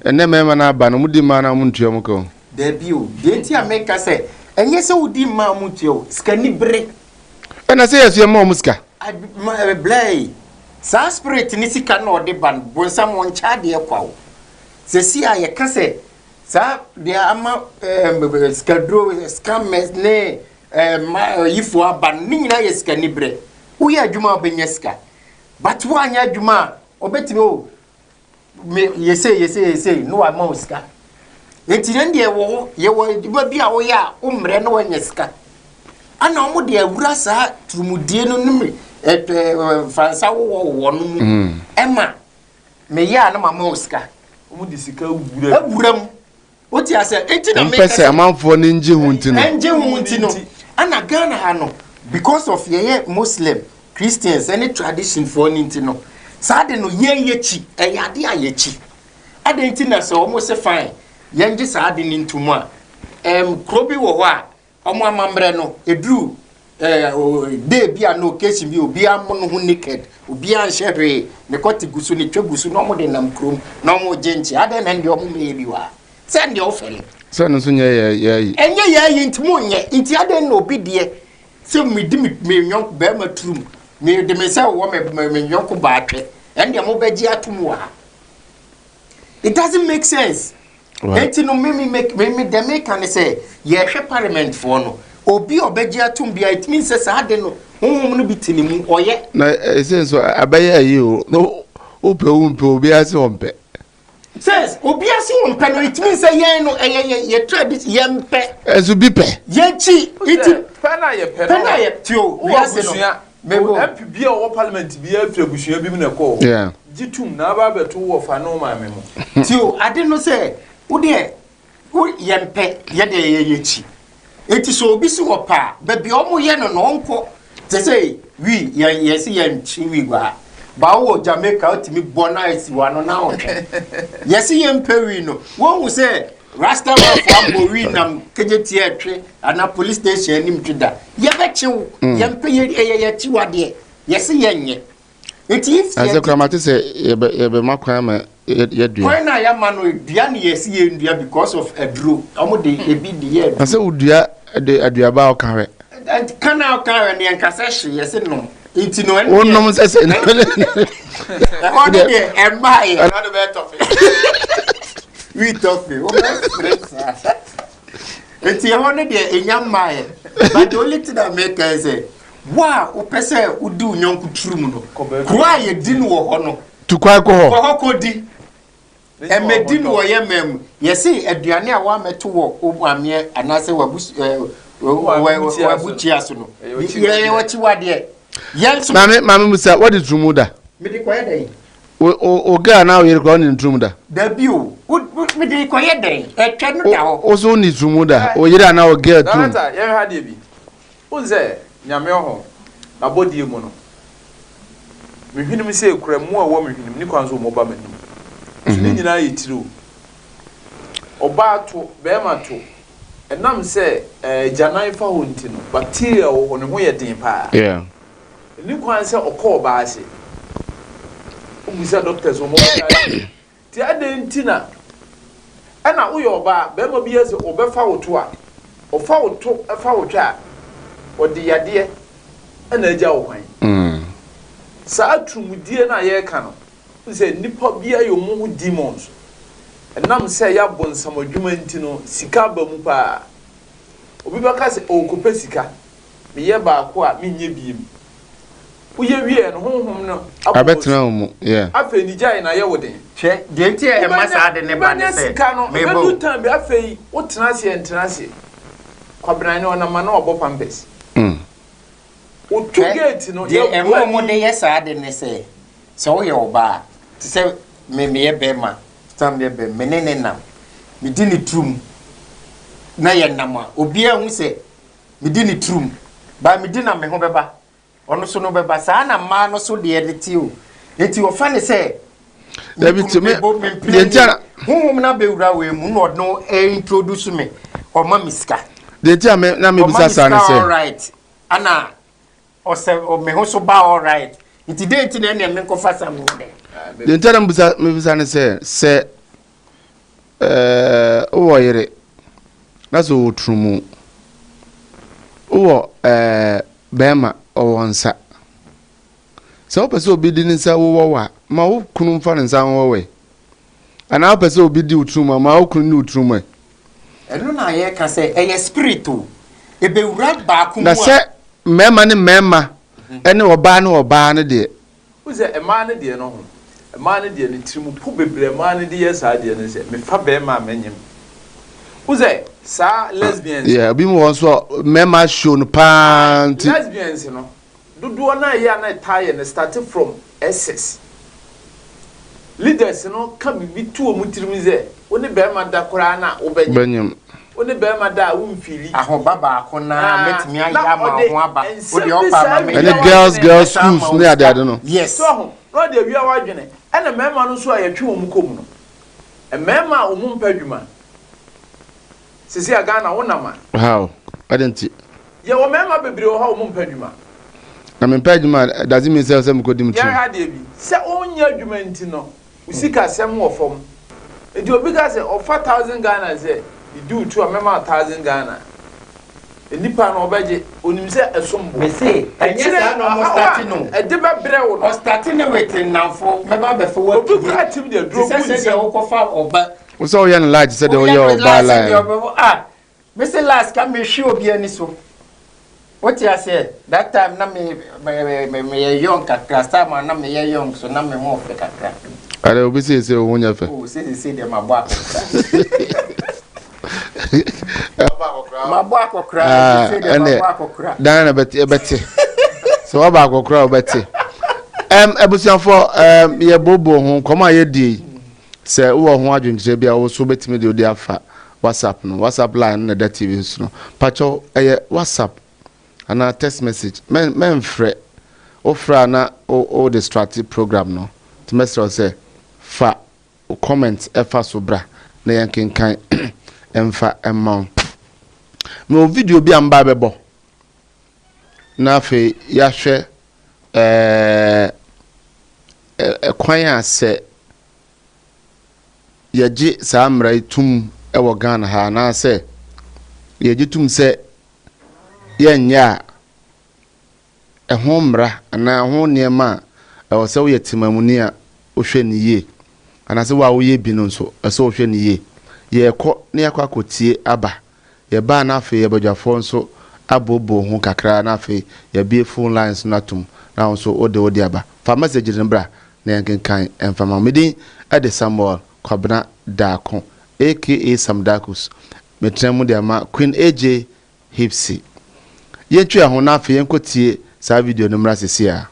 ene mema na ba no mudi ma na muntuo mko de bio de ti ameka say enye se udi ma muntuo sika ni bre ena say yesu ma omuska blay sa spirit ni sika na ode ban bonsam won cha de kwawo se si aye ka say sa dia ama skadro scammers ne yifu aban ni nyina yeska ni bre wo ya adwuma obenyeska but wo anya adwuma obetimi o yese no wa ma oska enti ne wo ye wo adwuma bi a wo ya umre no wanyeska ana omo de awura sa turumudie no nimi fansa wo no ema me ya na mama oska omo de sika wuram Oti ase enti na make pese amanfo ni nje hunti no ana Ghana ha no because of ye Muslim Christians any tradition for ninti no saade no yechi eyade ayechi ade enti na se omo se fine yenje saade ni ntumu a krobi wo ho a omo amambre no edru de bia no occasion bi obi amono ho naked obi anhwehwe ne koti gusu ne twegusu no omo de nam krom na omo genchi ade na ndi omo me bi wa send your fellow. Send us in and ye intimu ye, inti aden no be dear. So me dimit me young bema trum, me de mesa woman me yonko battery, and the mobegia to moi. It doesn't make sense. Enti no make the make and say, ye parliament for no. Obi obegia tumbia, it means as I don't know, whom be tinning or yet. No, it says I buy you. No, open be as on pet. Says obiasi on peno it means say ye no ye tradition yempe ezubipe yechi it pena ye tio wiase no mebo MP bia wo parliament bia afrabusua bi na ko yeah gitum na ba beto wo fa no ma me mo tio ade no say wo de wo yempe ye de ye yechi eti so obi si wo pa ba bia omo ye no nko te say wi ye si ye nchi wi gwa bawo Jamaica otimi bona esi wano na onhwe yesi yempewi no won hu say rasta man for ambowi nam kejeti etwe ana police station nim twida ye bechiw yempe ye chiwade yesi yenye enti if as a grammatic say ye be makwan ma ye dua when na ya mano dua ne yesi ye ndua because of adro omo de ebi de ye ase udua de aduaba o kanwe kana o kanwe ne nkasa hye yesi no Inti no en. One no say no. What did you embaye? Another bit of it. We talk me. Inti ya one dey enyamaye. But the only thing that make us say, "Wow, o pese udi unyonku turum no." Kwa ye di no wo no. Tukwa ko ho. Ko kodi. E medi no ye mem. Yesi aduane a wa meto wo obuame anase wabuchi aso no. Ye wachi wade. Yes, Mammy Musa, what is Trumuda? Mediquay. O girl now you're going in Trumuda. The view would mediquay day. A channel also needs Trumuda, or you're now a girl. Who's there? Yamio, a body mono. We hear me say, Cremo, a woman, Nikon's mobile. Meaning I true. oba to bema to enam se janan fa ho ntino bacteria wo ne ho ye den pa yeah ni kwan se okọ ba ase ubisa doctors wo mo ti ade ntina ana wo ye oba bema bi ase obefa wo to a ofa wo to fa wo twa odi yade ana agya wo kwan saa trumudie na ye ka no se nipa bia yo mu demons enam se ya bonsam adwuma ntino sika ba mu pa obi baka se okope sika me ye ba ko a menye biem uye wie no honhom no abetena mu yeah afa ni jai na ye woden che de nti e masa de ne ba ne se me bo tan bi afa yi wo tena se kwabran ne ona ma na obo pampers o to gate no ye emo mo de yesa de ne se wo ye oba ti se me ye be ma tam ye be me ne nam me di ni trum na ye nam a obi a hu se me di ni trum ba me di na me ho beba ono so no beba sa na ma no so de ti o enti o fa ne se David to me the hu na be wura we mu no no introduce me o ma miska the tia me na me bisa sa ne se all right ana o se o me ho so ba all right enti de enti na me ko fa sam no de the tia me bisa ne se o yere na so trumu o bema o wonsa so o pese obi di nsa wo wa ma wo kunu mfa nsa wo we ana o pese obi di utruma ma wo kunu ni utruma eno na ye ka se eye spiritu ebe wura ba ku mu na se mema ne mema ene oba ne de uze ema ne de no ho ema ne de ne trimu pu bebre ema ne de yesa de ne se me fa be ma menyem uze sa lesbians yeah bi mu won so mema show no panty lesbians no dudu na ya na tie ne started from SS leaders no ka bibi tu o mutirimi ze oni be ma da kora na obenyem oni be ma da wo mfili aho baba ko na metimi aya ma ho aba odi opa ma me any girls schools ne ade no yes so ho no de wi awa dwene ena mema no so ayetwe o mu komu no e mema o mu mpadwuma sisi aga na wona ma how I didn't ye wo mema bebre o ha o mu mpadwuma na me mpadwuma does it mean say me kodim tu ya ha de bi se onya adwuma nti no usika sem wo fom edi obi ga se ofa 1000 Ghana se do to a mema 1000 Ghana enipa no obeje onim se esombo me say enya no mo start no e de ba bre wo no start no wetin nanfo me ba be for what obi ka tim de dro bu se o ko fa oba we so yan large said o ye oba line me say last ka me hwe obi ani so what you say that time na me young kakra time na me young so na me mo fe kakra ale obi say o wonya fe o say dem abo akokra say dem abo akokra dan na beti so wa ba akokra o beti ebusiafo ye bobo ho koma ye di se wo ho adwenkyere bia wo so betimi de odi afa WhatsApp no WhatsApp line na da TV no pacho WhatsApp ana text message men frɛ ofra na o distractive program no to message say fa comment efa so bra na yankenkan emfa emma me video bi amba bebo na fe ya hwɛ kwan ase yaji samrai tum ewo Ghana ha na se yaji tum se yenya ehomra ana ho niema ewo se wo yetimamuni a ohwe ni ye ana se wa wo ye bi no so ese ohwe ni ye ye kɔ ne yakɔ akotie aba ye ba na afi ye badwafo nso abobo ho kakra na afi ye bi phone lines na tum na nso ode aba fa message ne bra na yankenkan emfama medin ade Samuel Kwabena Dako aka Samdakus metremu de ama Queen AJ Hipsy yetwe ho na afi yenkotie sa video no mra sesi a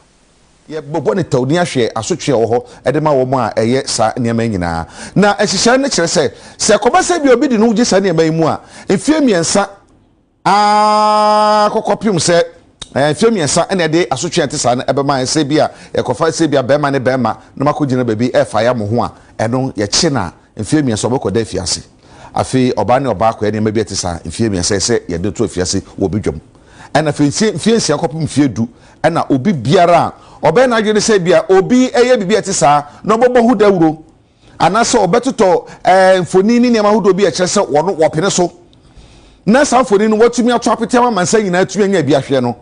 ye bobo ne tawni ahwe asotwe wo ho edema wo mu a eye sa niema nyina na ehihye ne kire se kobasa bi obi di no gye sa niema mu a efie miensa kokopim se efie miensa ene de asotwe ante sa na ebema se bi a ekofa se bi a bema ne bema na makogina baby e fa ya mo ho a eno ye chi na efie miensa obokoda afiase afi oba ne oba akwa ne ma bi etisa mfie mi se ye de to afiase wo bi dwom ena fi mfie nsia kopim mfie du ena obi biara oba na adwene se bia obi eye bibi etisa no bobo hu dawuro anase obetoto mfoni ni nema hu do bi e kire se wo pene so na sa mfoni no watumi ato apete ma mansa nyina atumi anya bi ahwe no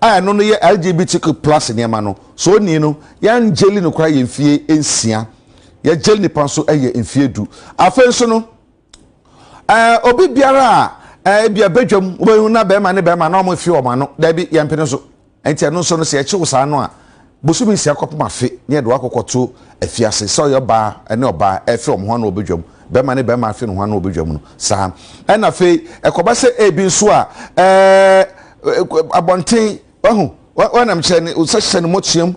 a no no ye LGBTQ+ nema no so ni no ya njeli no kra ye mfie ensia ya jeli ni panso eye mfie du afen so no obi biara bia bedwam obehu na be ma ne be ma na o fie o ma no da bi ye mpene so enti no so no se eche wo sa no a bosumi sia kopma fe ne do akokoto afiase so yo ba ene oba efe o ho na obedwam be ma ne be ma fe no ho na obedwam no sa ena fe ekoba se ebi nso a abonten wahu wanam kire ne usahye ne motiam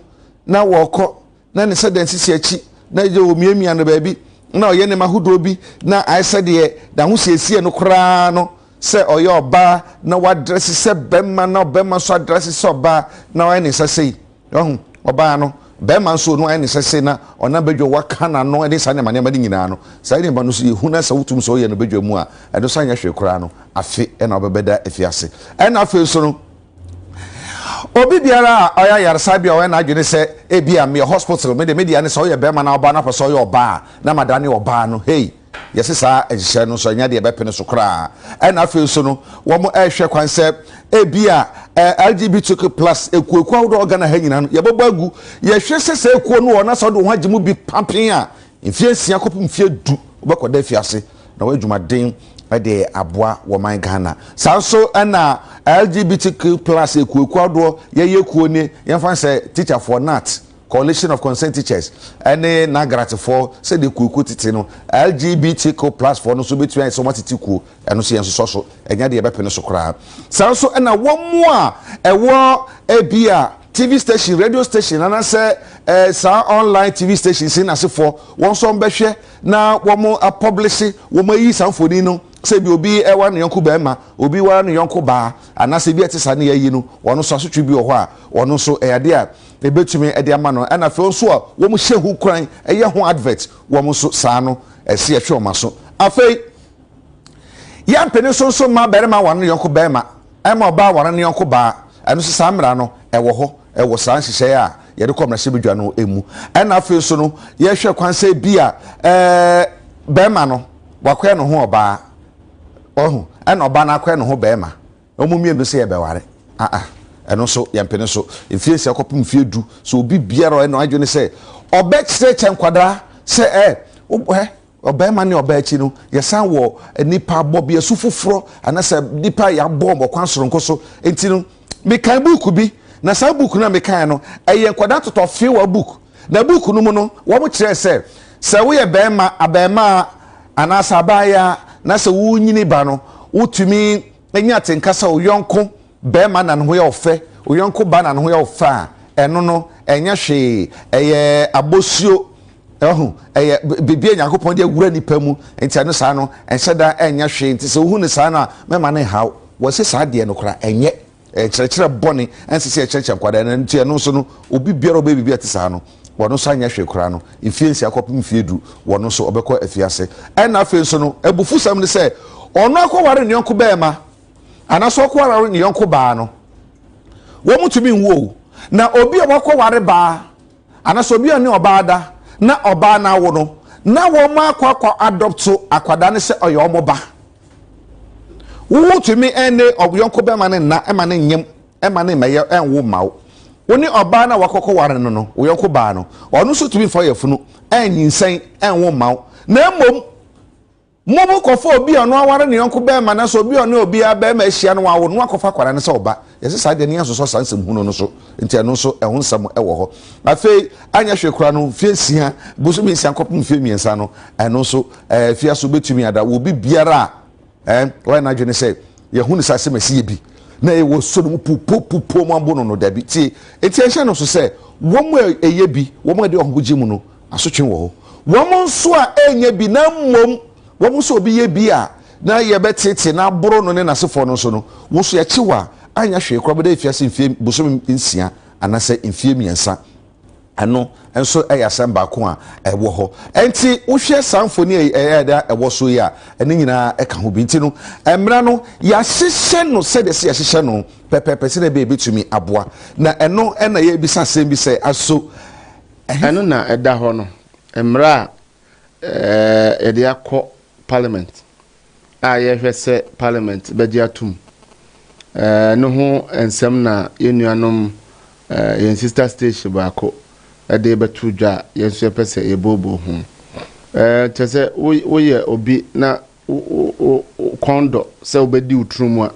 na woko na ne se dansi si achi na je o miamia no ba bi na oye ne mahodo bi na aise de da ho siesie no kra no se oye oba na wadress se bema na bema so address se oba na oye ne sesei wahu oba no bema so no oye ne sesei na ona bedwo waka na no ene sa ne mane mane nyina no sa ne ba no so yehu na sa wutum so oye no bedwo mu a edo sa nya hwe kra no afi ena obebeda afiase ena afi so no obi biara oya yarsa bia oya na adwene se ebia me hospital me de media ne so oya be ma na oba na paso oya oba na madane oba no hey yesi sa ehye no so nya de be pene so kra na afi so no wo mo ehwe kwan se ebia LGBTQ+ ekueku awdo organa ha nyina no ye bobo agu ye hwe se ekuo no na so do ho agimu bi pampin a mfie sia kopum mfie du obekoda afiase na wa adwumaden ade aboa wo man Ghana sanso na LGBTQ+ ekueku awdo ye kuo ne ye fan se teacher for nat coalition of concerned teachers ene na grant for say the kuku titi no LGBTQ+ for no so betu an so matiti ku eno so yenso so enya de ye bepene so kra sanso na wo mu a ewo ebia TV station radio station and say sa online TV station sin asefo won so mbehwe na wo mu publish wo mu yi sanfoni no se bi obi ewa ne yonko ba ma obi wa ne yonko ba anase bi etisa ne yayi no wono so asotwe bi ho a wono so eyade a ebetumi ede ama no na fe so a wo mu hyehu kran eye ho advert wo mu so saa no ese ehwe o ma so afei ya mpene so ma bere ma wono yonko ba ma ema oba wono ne yonko ba eno so saa mra no ewo ho ewo saa nhyehyɛ a yɛde kɔ mmarahyɛ bidwa no emu ɛna afei so no yɛhwɛ kwanse bi a bɛrima no wakɔɛ no ho ɔbaa ɔho ɛna ɔbaa no akɔɛ no ho bɛrima ɔmo mmienu sɛ yɛbɛware ɛno so yɛmpene so mfie nsia kɔpem mfie du so obi biara ɛna adwene sɛ ɔbɛkyerɛkyɛ nkwadaa sɛ ɔbɛrima ne ɔbaa akyi no yɛsan wɔ nipa bɔ bi asu foforɔ anasɛ nipa yɛabɔ ɔkwan soronko so enti no mekan buku bi na sa book na mekan no eye nkwada totofe wa book na book no mu no wo mo kire se wo ye bema abema anasa baya na se wo nyini ba no wotumi enya tenkasa oyonko bema na no ye ofe oyonko ba na no ye ofa eno no enya hwe eye abosio eye bibie nyakopon de awura nipa mu enti ano sa no enhyeda enya hwe enti se wo hu ne sa na mema ne haw wo se sa de no kra enye kyerɛkyerɛ bɔne ɛnsisi kyerɛkyerɛ nkwada na ntia no so no obi biara obe bibia te saa no wɔno so anya hwe kora no mfie nsia kɔpem mfie du wɔno so ɔbɛkɔ afiase ɛna afei so no ebufu sam ne sɛ ɔno akɔware ne yɔnko bɛɛma anaso akɔware ne yɔnko baa no wɔn mutumi nwo na obi a wakɔware baa anaso obi a ne ɔbaa da na ɔbaa na awo no na wɔn akɔ adopt akwada ne sɛ ɔyɛ ɔmo ba wo tumi ene obyonko be ma ne na e ma ne nyem e ma ne meye enwo mawo woni oba na wakoko ware no no wo yonko ba no ono so tumi fo yefunu enyinsen enwo mawo na mom mobo kofo obi ono aware ne yonko be ma na so obi ono obi a be ma hia no wawo no akofa kwara ne se oba yesi sa de ne asoso sansem hunu no so enti eno so ehun sam ewo ho afei anya hwekura no fiesia busu mi nsia kopum fie miensa no eno so fia so betumi ada wo bi biara why na jene say ye hu ni sa se masi bi na e wo so no pupo mo ambo no da bi ti enti ehye no so say wo mo eye bi wo mo de ohugye mu no asotwe wo ho wo mo nso a enye bi na mmom wo mo so obi ye bi a na ye betete na boro no ne nasefo no so no wo so ye chiwa anya hwe kro bede fiase mfie bosom nsia anase mfie miensa ano enso asɛm baako a ɛwɔ hɔ enti wohwɛ samfoni da ɛwɔ so yi a ɛne nyinaa ɛka ho bi nti no mmra no yɛahyehyɛ no sɛde sɛ yɛahyehyɛ no pɛpɛpɛ sɛ na bɛbɛtumi aboa na ɛno ɛna yɛbisa asɛm bi sɛ aso ɛno na ɛda hɔ no mmra yɛde akɔ parliament a yɛhwɛ sɛ parliament bɛgye atom no ho nsɛm na yɛnuanom yɛn sister station baako ɛde bɛto dwa yɛn so yɛpɛ sɛ yɛbobo ho kyɛ sɛ woyɛ obi na kɔndɔ sɛ wobɛdi utrum a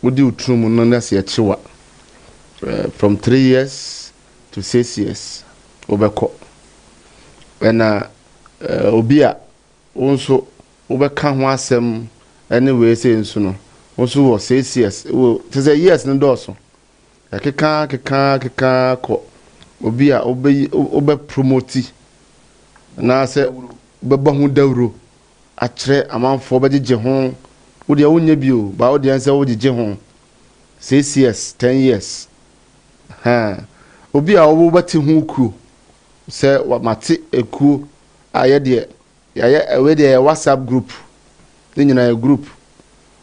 wodi utrum no na sɛ yɛkyewa from 3 years to 6 years wobɛkɔ ɛna obi a wonso wobɛka ho asɛm ɛne wei sɛ nso no wonso wɔ 6 years kyɛ sɛ years no dɔɔso keka kɔ obi a obe promote na sɛ bɛba ho dawro akyerɛ amanfo bɛgye ho wo de wonye bio ba wo de ansa wo gye ho 6 years 10 years obi a wo bɛte ho kuo sɛ wa mate ekuo a ye de we de WhatsApp group ne nyina group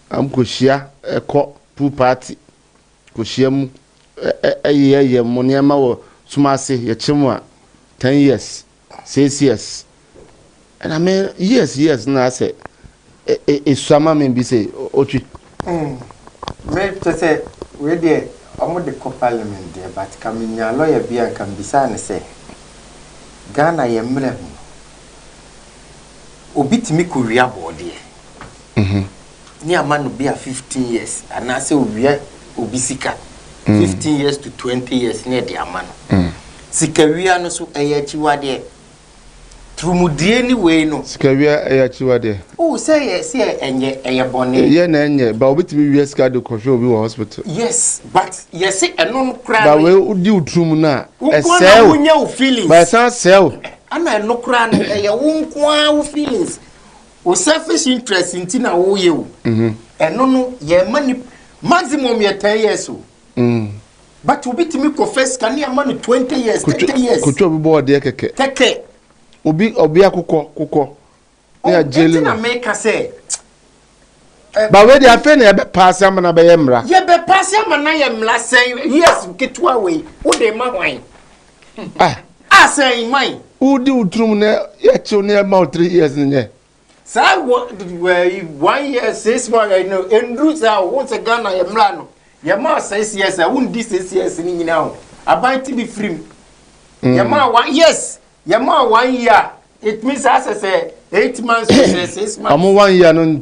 am ko hia ekɔ pool party ko hia mu ɛyɛ mo ne ma wo sumase yɛkyem a 10 years 6 years and I mean yes na say suama me bi say otwi me to say we dey omo de parliament there but kaminya lawyer bi an kan bisa ne say Ghana ye mre ho obi timi ko wia bode ni amanu bi a 15 years ana say obi sika 15 years to 20 years near the amano. Sikawia no so ayachiwade. Trumudie ni we no. Sikawia ayachiwade. Oh, say enye bone. Ye na enye, ba obitimi wi sika de control bi hospital. Yes, but yes eno kra. Ba we udi utrum na esel. Unya u feelings. Ba san sel. Ana eno kra no eye wonkwa u feelings. O selfish interest inti na wo ye wo. Eno no ye mani maximum ye 10 years o. But obi timi confess can you man 20 years 30 years kutu obi bo de keke obi akukọ ya jeli na make say ba we dey afa na be pass am na be yemra ye be pass am na yemra say yes ketua we wo dey ma hwan say mine wo di utrum na ya che na ma 3 years nye say 1 year 6 months you know endru say wo se Ghana yemra no Yama 6 years, I won't this 6 years in now. I buy to be free. Yama 1 yes. Yama 1 year. It means as I say 8 months to 6 months. I'm 1 year no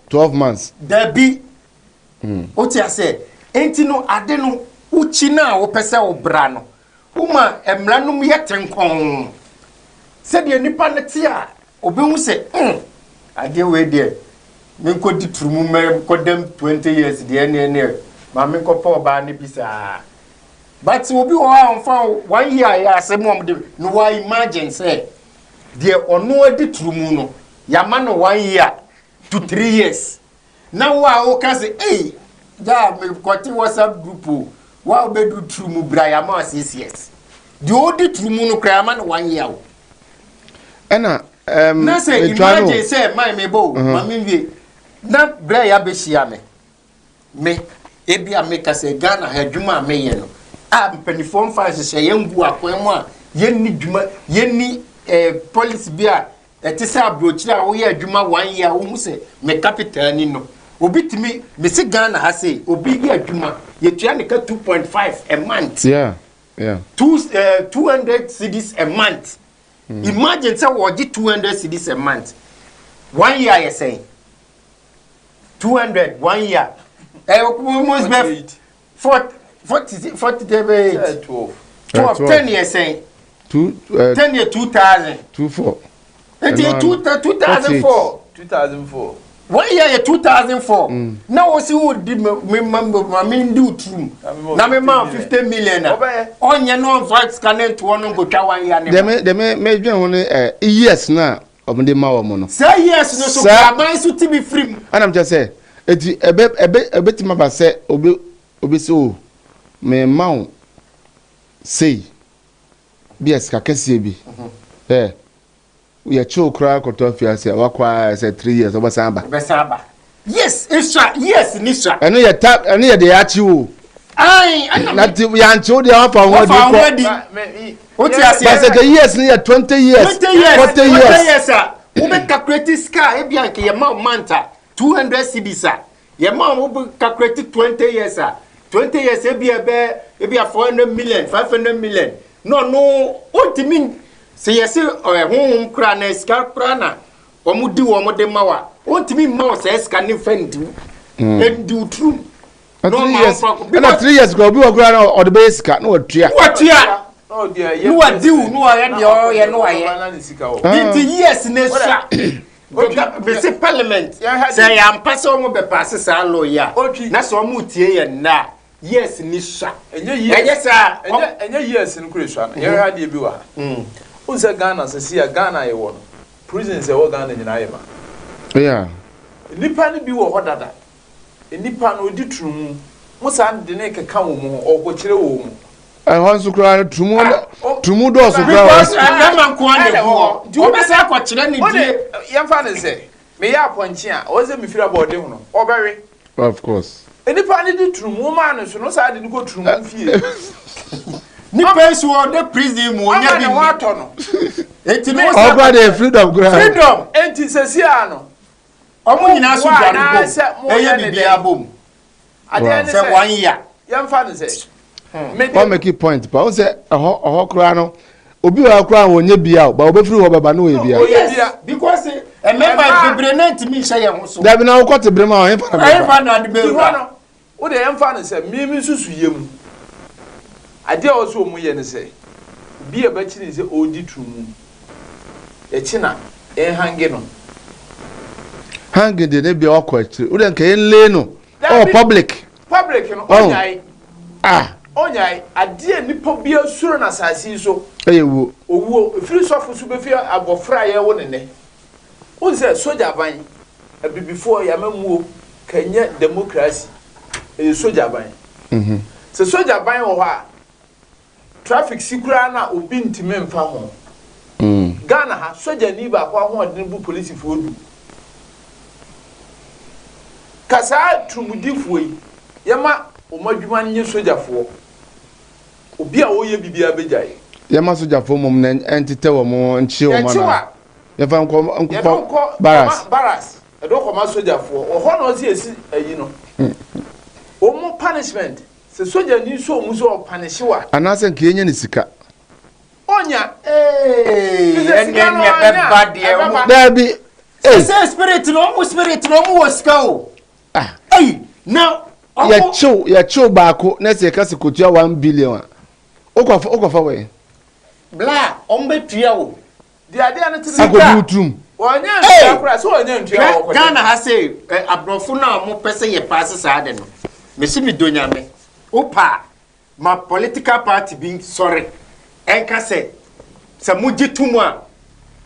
12 months. There be. What I say? Enti no ade no uchi na wo pese wo bra no. Uma emra no mu yetenkon. Se de nipa ne te a obehu se ade we de me ko di trumu me ko dem 20 years de ne ma me ko pa ba ne bisa but obi wo anfa 1 year ya asem om de no wa imagine say de ono adi trumu no ya ma no 1 year to 3 years now wa o ka say ja me ko ti WhatsApp group wa be du trumu bra ya ma 6 years de odi trumu no kra ma no 1 year o ena na say imagine say my me bo ma me wie na bra ya be hia me ebi a make say Ghana ha dwuma me ye no a penifon fans say yengu akwan mu a yenni dwuma yenni policy bi a eti say abrochi a wo ye adwuma 1 year wo hu say me capital ni no obi timi me se Ghana ha say obi ye adwuma ye tua ne ka 2.5 a month yeah 200 cedis a month imagine say wo gi 200 cedis a month 1 year you say 200 1 year almost be 40 12 10 years saying 10 year 2000 24 2004 1 year 2004 now see who did me do true na me man 50 million onye no fax scanning to one go twa 1 year dem me dwen ho years na omde ma wo mo no say yes no so aban so ti be free anam je say eti ebe ti ma ba say obi so me ma say bias ka kese bi we chill cry koto fiase wakwa say 3 years obasamba yes extra yes nisha eno ye tap eno ye de achi wo ai na ti ya nchi wo de afa won di o ti ase but the years ni 20 years 40 years we be calculate scar e bia nke ye ma manta 200 cedis ye ma we be calculate 20 years 20 years e bia 400 million 500 million no ultimate say yes honhom kra na scar kra na omudi wo de mawa ultimate ma say scar ni fendi and do true no years na 3 years go bi wo kra na o de be scar na watua oh dear you are due no aye de no aye 20 years na sha be say parliament say am pass o mo be pass sa lawyer na so mo tie ye na yes ni sha enye yes ni kure sha ye ha de bi wa unse Ghana se sia Ghana ye wo no prison se wo Ghana nyina ye ma yeah nipa ni bi wo hodada nipa no di trum mo sa de ne keka wo mu o kire wo mu hansu kura tumu do so kura because na man ko ande ho di o be say ko kire ni die yemfa ne se me ya ponchi a o ze me fira body ho no o bewe of course nipa ni di trum wo ma no so no sa de ni ko trum fie ni pensu o de prison mu onya bi wa to no enti me over the freedom enti se sia no omo nyina so dware bom eye bibia bom ade se 1 year yemfa ne se what make it point pa o say kura no obi wa kura wonye bia ba obefiri wo baba no we bia because a member bebre na ntimi hye ye ho so da bi na wo kote brema o fa na de be no wo de yemfa ne se mimi susu yem ade a wo so mu ye ne se bia ba chi ne se odi tumu e chi na e hange no hange de ne bia wo ko achiri wo de nka ye le no oh public no onyai onyai ade nipa bia suro na sasi so eyewo owo efiri sofo so be fi agofra ye wo ne ne unse soja ban before ya mamuo kanya democracy soja ban se soja ban wo ha traffic sikura na obi ntime mfa ho Ghana ha soja ni ba kwa ho de bu police fo du kasa trumudifo yi yema omadwuma nye soja fo obi a wo ye bibia bejai yema soja fo mom na entite wo mo nchi wo mana ye fa nko baras edo ko ma soja fo o ho no si esi ayi no o mo punishment se soja ni so mu so punishiwa anase nke yenye ni sika onya enye be bad ye da bi say spirit no mu wo sika o now ya chill baako na se ka se kotua 1 billion okofa we bla ombetua o di ade an tiri akodu utrum onya ntua kura so onya ntua o Ghana ha say abrofo na mo pese ye pass sa ade no mesi mi donya me opa ma political party being sorry enka se muji tumu a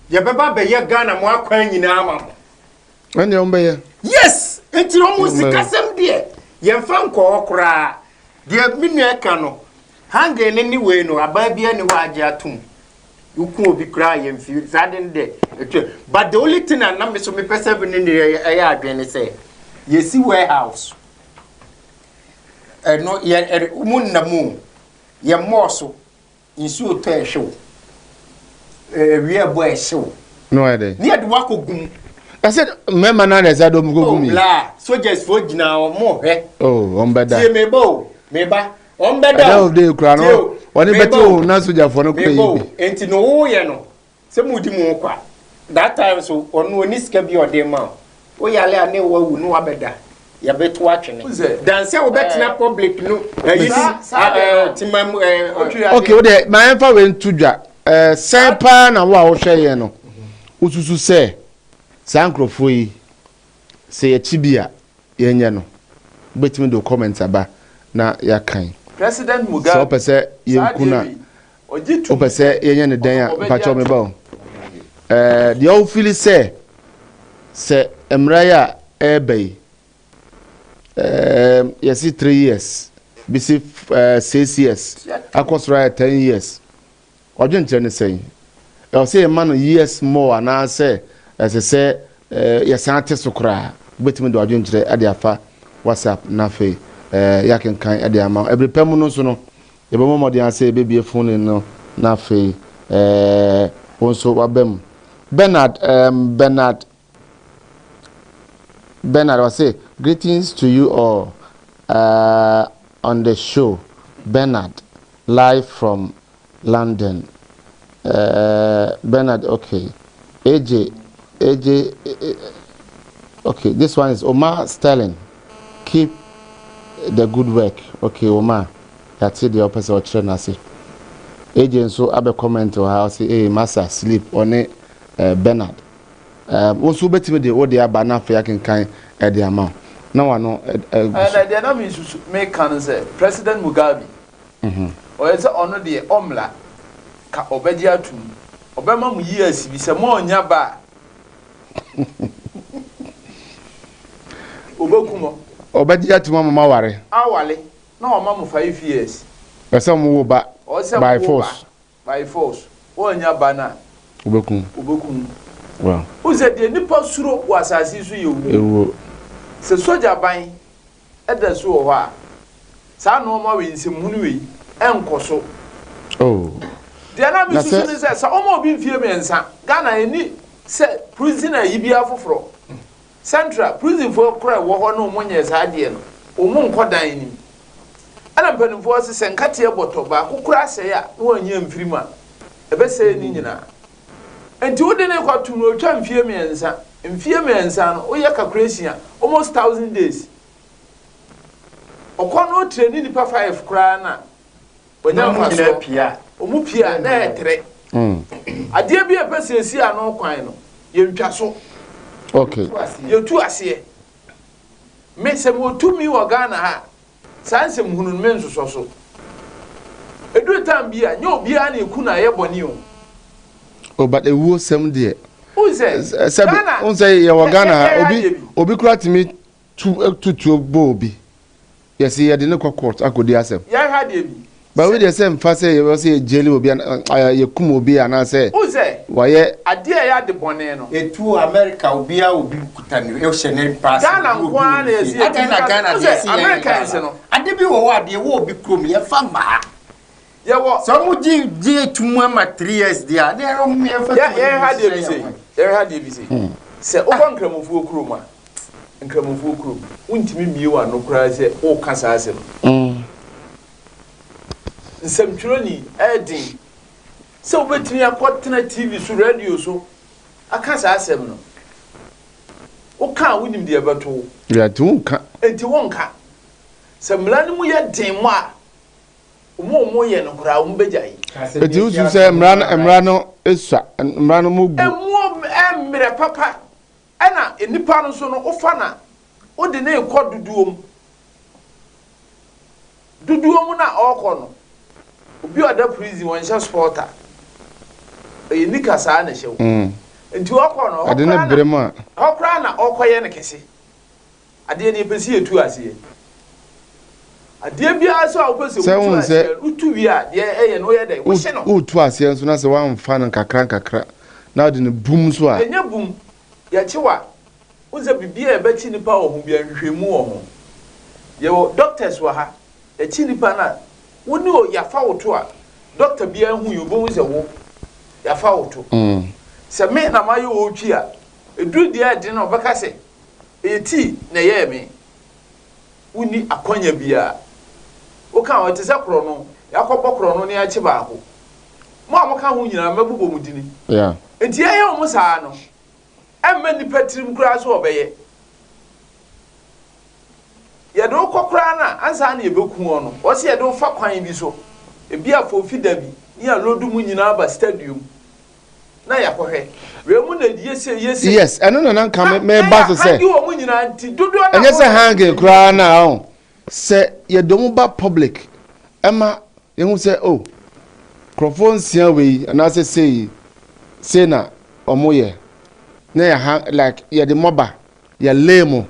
ye beba be ye Ghana mo akwan nyina ama mo ene ombe ye yes enti no mo sikasem de ye mfa nko okra de minu eka no hange ne ni we no aba bia ni wa age atum uku obi kra ye mfi sadin de but the only thing na me so me perceive ni ye adwene say ye si warehouse no ye mun na mu ye moso insu oto ehwe we boy ehwe no ide ni ade wakogum I said mema na na za do mu gogumi la soldiers fo gina mo he ombeda tie meba ombeda da of day kra no woni beto na soja fo no kra yi enti no wo ye no se mudi mu kwa that time so onu oni sika bi ode ma o yale ane wawu no abeda ya beto atwene dan se wo betina public no timam okay wo de ma enfa we ntudwa sepa na wo a wo hwe ye no ususu se sankrofo yi se ye chibia ye nye no betimi do comment aba na ya kan President Mugabe so pese ye nkuna o pese ye nye ne den a pacho me ba the all feel say emra ya ebey yes 3 years bisi 6 years akosra 10 years odwen tire ne say e say e man years more ana say say yesante sokra betimi do odwen tire ade afa WhatsApp na fe yakenkan ade ama every pem no so no e be momode an say bebie phone no na fe onso wabem Bernard was say greetings to you all on the show. Bernard live from London. Bernard, okay. AJ, okay. This one is Omar Sterling. Keep the good work. Okay, Omar. That's it. The opposite of Chenasi. AJ so abe comment or how say, hey, Master sleep on it. Bernard. Also betimi de odi aba na fa yakenkan e de ama na wa no they na me make can say President Mugabe o ese ono de omla ka obeji atum obema mu years bi se mo onya ba obakumo obeji atum ma ware awale na o ma mu 5 years ese mo wo ba by force onya ba na obakum wow uze de nipa suro wasasi su yewu se soja ban eda so ho a sa no ma we nsemhunu we enkoso oh de na bi su ni se sa o ma obi mfie mensa Ghana eni se prisoner yibia foforo central prison for cry wo ho no monye sa de no o mu nkodan ni ana mpanimfo se senkate e boto ba kokura se ya no anya mfirima ebe se ni nyina enti wode ne kwatum no twa mfie mensa no oye calculation almost 1000 days okono training nipa 5 kra na onya kwaso pia omu pia na etre ade bia pese esi ano kwan no ye ntwa so okay ye tu ase me se mo tu mi wo Ghana ha sanse mhunu me nsoso so edu tam bia nya obi a na eku na ye boni o. Oh, but a woo some dear. Who says? Who say you were Ghana? Obi crowd me to Bobby. Yes, he had no court. I could ask him. Yeah, had him. But with the same fast say you will say jelly will be an Kumobi and I say, who say? Why, I dear had the boneno. A two America will be out Kutan ocean and pass. Ghana one is Americans. I did be what they will be crummy a farmer. Yeah, what? Some would give 2 months, 3 years. They are only had the busy. There had the busy. Say, oh, Uncle Mufu Kruma. And Kramufu Krum. Wouldn't you and no cry say, oh, Cassassim. Some tyranny, adding. So, wait me a quarter TV so radio so. I can't ask him. Oh, can't win him the about two. Yeah, 2 and to 1 car. Some land we had Dema. Mo ye no kra umbejai e ti usu say emrano esua emrano mugu emo emre papa ana enipa no so no ofa na odi na ekọ duduom na okọ no obi oda prison won sha sporter e nika sa na hyew enti okọ no ade na brema okra na okoye ne kese ade na epesi etu ase ade bia so opese utu wi a de eye no ye dai wo hye no utu ase nso na se wan fa no kakra na de ne bum so a enya bum ya chiwa unze bibia e ba chi nipa ohun bia nhwemu ohun ye wo doctors wa ha e chi nipa na woni o ya fa woto a doctor bia hu yo bo unze wo ya fa woto se me na mayo o twi a edu dia de na obaka se eti na ye me woni akonya bia o kan o te se kro no yakobọ kro no ne ya chi ba ho mo amoka ho nyina mabubo mudini yeah enti aye o mo saa no emma ni patrim kura so obeye ye do kokura na ansa na ebeku no o se ye do fa kwan bi so ebi afofi da bi ni alodu mu nyina ba stadium na yakohwe we mu na die se yesi yes eno na nka me ba so se andi o mu nyina nti dodo na enye se hange kura na o se ye do mu ba public emma ye hu se oh crofon sia we na se say na omoye na ya like ya de moba ya lemo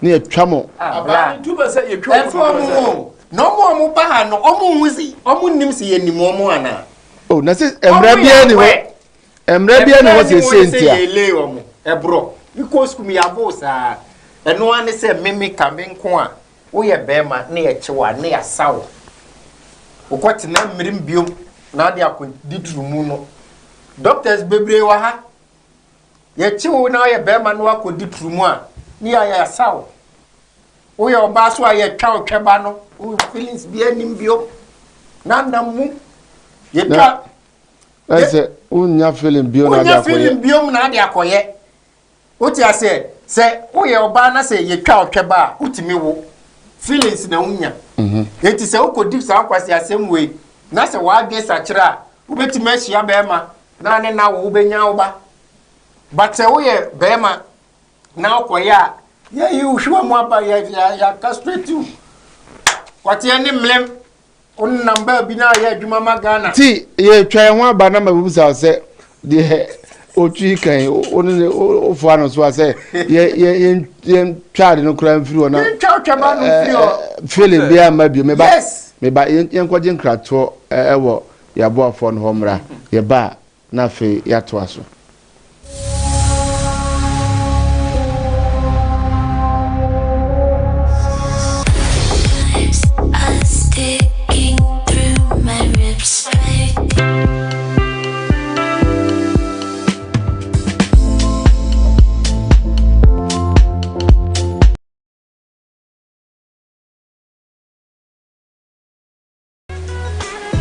na ya twamo abra tuba se ye twa no mo ba ha no omo husi omo nim se ye nim omo ana oh na se emra bia ni ho emra bia ni ho se ntia ele omo ebro because kum ya bo sa eno ane se mimi ka me nko a wo ye bema na ye chewa na ya sawo ukoti na mmirim biom na de akodi trumu no doctors bebre wa ha ye chewo na ye bema na akodi trumu a ni ya sawo wo ye oba so aye twa otweba no wo feelings bi anim biom na namu ye twa ese unya feeling biom na de akoye unya feeling biom na de akoye oti ase se wo ye oba na se ye twa otweba utimi wo feelings na unya enti se ukodi sa akwase asem we na se wa age sachira ubetime ahia bema na ne na wo benya wo ba but se wo ye bema na okoya ya yi uhwa mu aba ya castrate you kwate ani mlem on number bi na ya adwuma magana ti ye twa ho aba na mabusa se de otwi kan o fo ano so ase ye twa de no kra mfiri ona twa ba no mfiri o feeling bia ma bi me ba ye nkwaje nkrato ewo ya bo afo no homra ye ba na fe ya to aso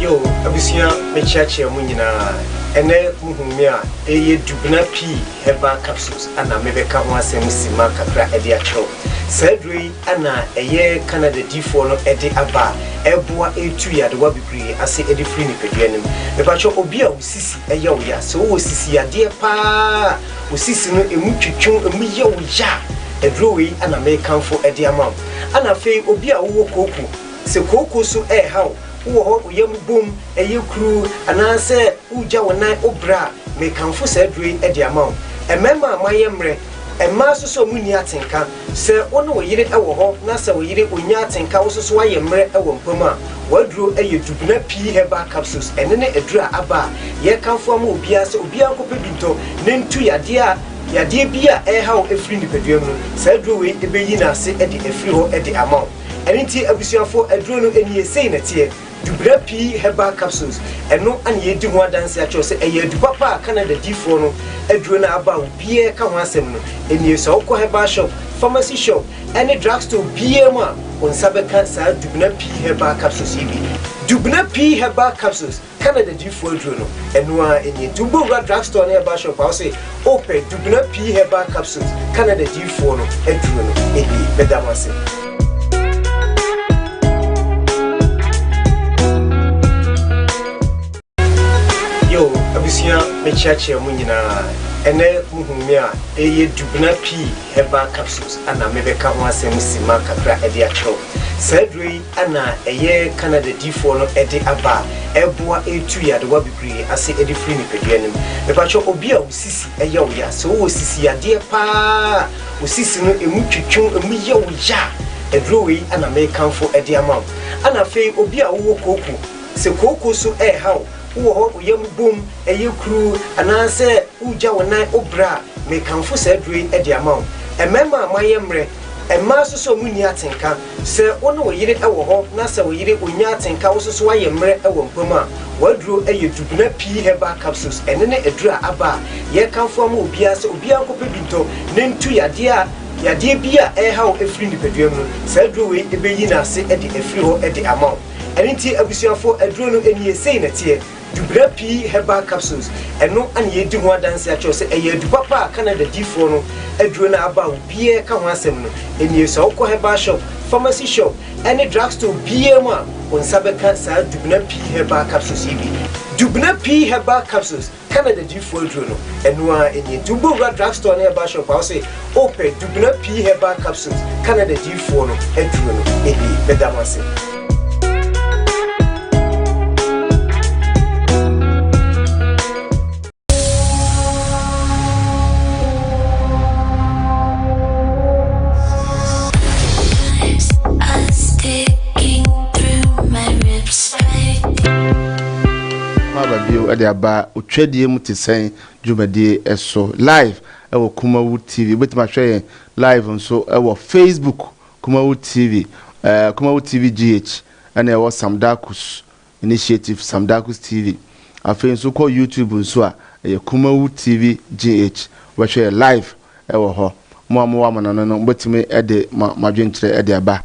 Yo, abusia mechache mu nyina ene muhumi a eye dubna p herbal capsules ana mebeka ho asem sima kakra ede acho sadri ana eye Canada D4 no ede aba eboa etu ya de wa bibiri ase ede free ni peduanim mebacho obi a usisi eye wo ya so wo sisi ya de pa usisi no emu twetwon emu ye wo ya edrowi ana mekanfo ede amam ana fe obi a wo koku se koku so hawo wo yam boom eyekru anase uja wonan obra me kanfo sadwe e dia mawo emema mayemre emma soso muni atenka se ono wo yire e wo ho na se wo yire onya atenka wo soso wayemre e wo mpama waduro eye dubna p herbal capsules enene edura aba ye kanfo am obia se obia nkope binto ne ntu yade bia e hawo efri nipaduam no sadwe we ebeyi na se e de efri ho e de amawo enti abusuafo aduro no eni esei na tie dubra p herbal capsules eno an ye di ho adanse acho se eye du papa Canada D4 no aduro na aba obie ka ho asem no eni so ko herbal shop pharmacy shop any drugstore bie ma on sabeka sa dubna p herbal capsules ibi dubna p herbal capsules Canada D4 aduro no eno a eni dubo drugstore na herbal shop say open dubna p herbal capsules Canada D4 no aduro no ebi bedamase abusia mechache mu nyina ene muhumi a eye dubna p herbal capsules ana mebeka ho asem sima kakra ede acho sadri ana eye Canada D4 no ede aba eboa etu ya de wa bibiri ase ede free ni peduanim mepacho obi a usisi eye wo ya so wo sisi ya de pa usisi no emu twetwon emu ye wo ya edrowi ana mekanfo ede amam ana fe obi a wo koku se koku so hawo wo yam boom eyekru anase uja wonan obra me kanfo sadwe e de amaw emema mayemre emma soso muni atenka se ono wo yire e wo ho na se wo yire onya atenka wo soso wayemre e wo mpama waduro eye dubna p herbal capsules enene edura aba ye kanfo am obia se obia nkope binto ne ntu yade bia e hawo efri nipaduam no sadwe we ebeyi na se e de efri ho e de amaw enti abusuafo aduro no eni esei na tie dubra p herbal capsules eno an ye di ho adanse acho se eye du papa Canada D4 no aduro na aba obie ka ho asem no eni so ko herbal shop pharmacy shop any drugstore bie ma on sabeka sa dubna p herbal capsules ibi dubna p herbal capsules Canada D4 aduro no eno a eni dubo drugstore na herbal shop say open dubna p herbal capsules Canada D4 no aduro no ebi bedamase Sticking through Maba bio ade aba Wotwedie Mu Tesen dwumadie eso live ewo KUMAWOOD TV betima hwe live nso ewo Facebook KUMAWOOD TV KUMAWOOD TV GH and ewo Samdakus initiative Samdakus TV afi nso ko YouTube nso a KUMAWOOD TV GH we hwe live ewo ho mo amwa manano no betime ede madwenkyere ede aba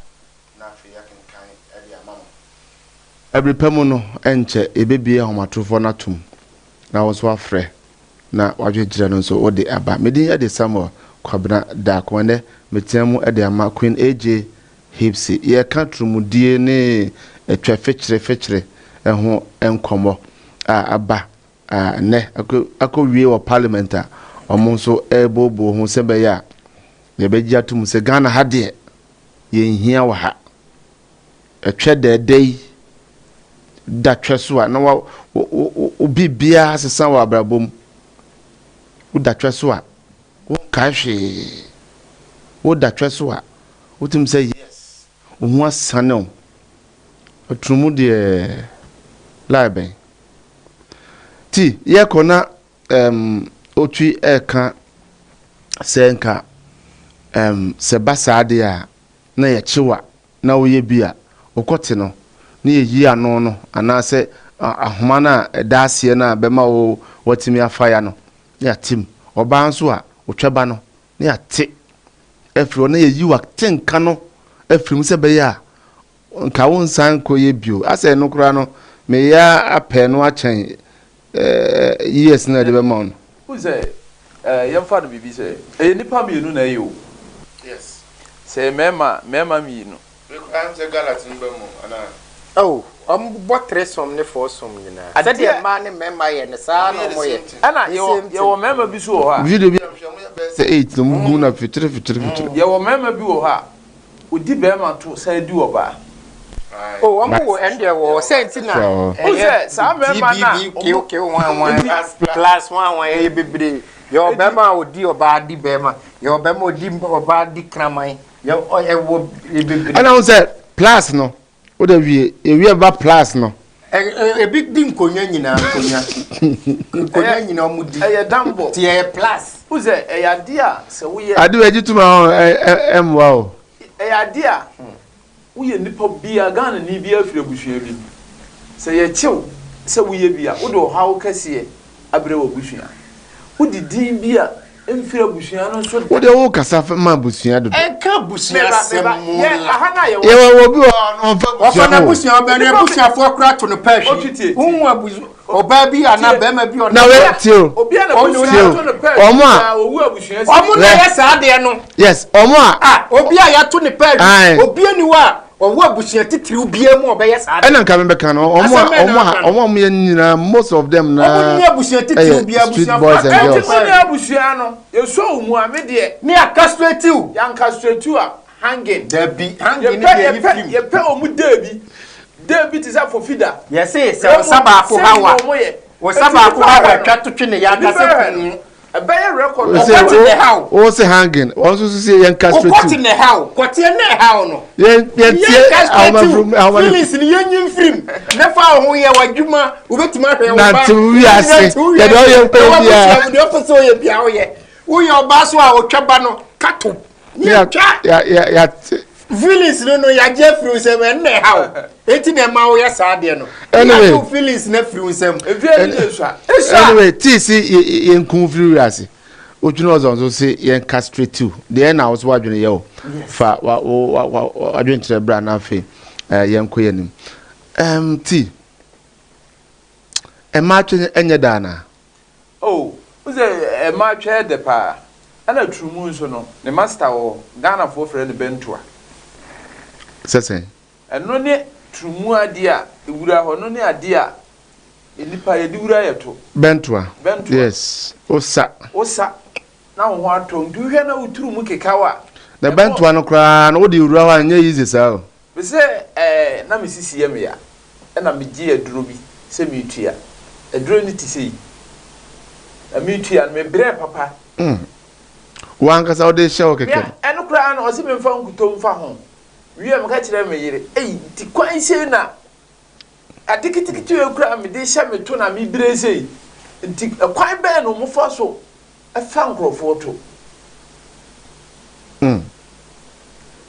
na afi yakenkan ede amamo every pemuno enche ebebie homatrofo natum na wo so afre na wadwegyere no so ode aba medin ade Samuel kwabna da kwone metiamu ede ama Queen AJ Hipsy ye kantrumudie ne etwa fechire ho enkomo aba ne akɔwie wɔ parliament a ɔmo nso ebobo ho sɛ bɛyɛ a yɛbɛgye atum sɛ Ghana ha de yɛnhia wɔ ha etwa dɛdɛi da tweso a na obi bia sesa wɔ abrabom wo da tweso a wo ka hwe wo da tweso a wotum sɛ yes wo ho asane o trumu de laiben ti ye kona otwi eka senka se basade a na ye chiwa na wo ye bia okote no na ye yi ano no anase ahoma na daase na bema wo watimi afaya no ya tim oba nso a otweba no na ya te efro na ye yi wa tenka no efrim se be ya nka won san ko ye bio ase no kura no me ya apɛ no akyɛn yes na de be ma no who say yam fa do bibi say nipa mienu na yo yes say mema mienu am say galatin be mo ana oh botre som ne for som nyina ade de ma ne mema ye ne sa no mo ye ana yo mema bi so ho ha video bi am hwe mo be say 8 no mu na fitire yo mema bi wo ha odi be ma to say di oba oh amwo ende wo senti na o se sa mema na okay 1 plus 1 e bebre yo bema odi oba di bema yo bema odi oba di kraman yo e wo bebre ana on say plus no o da wie ba plus no e big din konya nyina konya nyina omudi e dambo ti e plus o se e ya dia se wo ye ade wagituma emwa o e ya dia wo ye nipa bia Ghana ni bia fire busua bi se ye chew se wo ye bia wo do hawo kase abre wo busua wo di din bia emfire busua no so wo de wo kasa fa ma busua do ka busua semu ye ahana ye wo bi no fa na busua ba na busua fo kra to no pahwi hu abuzu oba bi ana be ma bi ona na we tio obi ana busua to no pahwi omo a owu abusua omo na ye sa de no yes omo a obi a ya to ne pahwi obi ani wa owo abusua titiri ubie mu obeye sa de ena nka me beka no omo ye nyina most of them na omo ni abusua titiri ubie abusua boys and girls ni abusua no ye so mu amede ni akastrative ya akastrative a hanging there be hanging ni film ye pe omu debi ti sa for feeder ye say se osaba ko hawa osaba ko hawa twatotwe ne ya kase funu ebeye record o se hanging on so say yen castrative o kote ne how kote ne how no yen tie feelings ni yen film ne fa ho ye wadwuma obetima hwe wo ba na tu wi ase ye do ye pe bia de opose o ye bia o ye wo ye oba so a otwaba no kato ya feelings no ya je free sem ne how eti ne ma wo ya sa de no anyway feelings na free sem anyway ti si yen kun free ase ojuna ozonzo se yen castrate de na wo so wadwene ye o fa wa adwentre bra na afi yen koyenim ti e ma twe enye dana oh uze e ma twe de pa ana trumu nso no ne master wo Ghana for friend bentua sese eno ne trumu ade a ewura ho no ne ade a enipa ye diwura yeto bentua yes osa na ho ato nduhwe na utrumu kekawa na bentua no kra na wo di wura ho anya easy sa be se na mesisi ye me ya na megie aduro bi se metua aduro ni ti sei metua me bre papa wanga sa ode show keke eno kra na o se me mfa nkuto mfa ho wie me ka kire me yire ti kwan se na atikiti ekura me de hye me to na me breze nti kwan be no mo fa so afa nkrofo to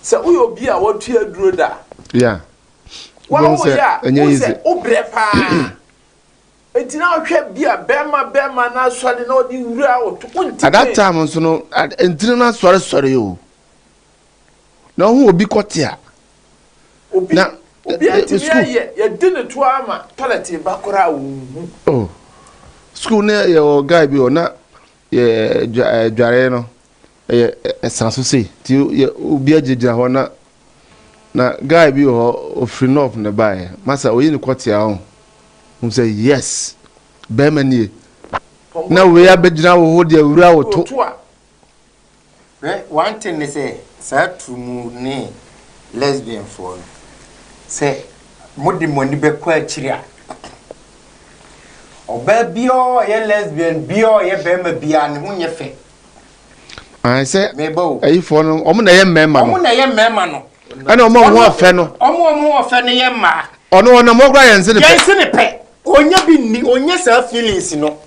se uyo bi a watu aduro da yeah wa wo ya wo se obre pa enti na hwe bi a bema na asore na odi wura oto unti at that time so no enti na sore yo na hu obi kotia obi enti ya dine to ama toilet ba kora wu oh school na your guy bi ona ye dware no sanso say ti obi agegina ho na guy bi ho ofri north ne bae masa oyi ne kotia ho say yes be mani na we abegina wo de awura wo to one thing they say tumu ne lesbian for say modi money be kwa akiri oba bio ye lesbian bio ye be ma bia ne ho nye fe I say ayi for no omo na ye mmema no ana omo ho afe no omo afe ne ye ma ono na mo gra yense ne pe onya bi ni onya sa feelings no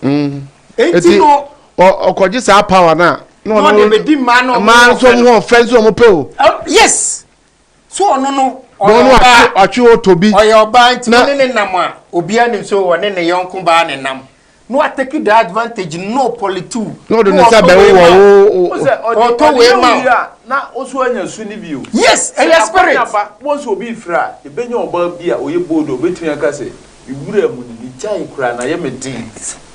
enti no okoji sa power na no de be di man no man so mo offense o mo pe o yes so no atwe o tobi oya oba enti ne nam a obi ani so won ne yonko ba ne nam no take the advantage no politu no do nsa be wo o to we ma na oso anya su ni bio yes a spirit won so obi fra e benya oba bi a oye bodo obetumi aka se iwura mu ni jai kura na ye medin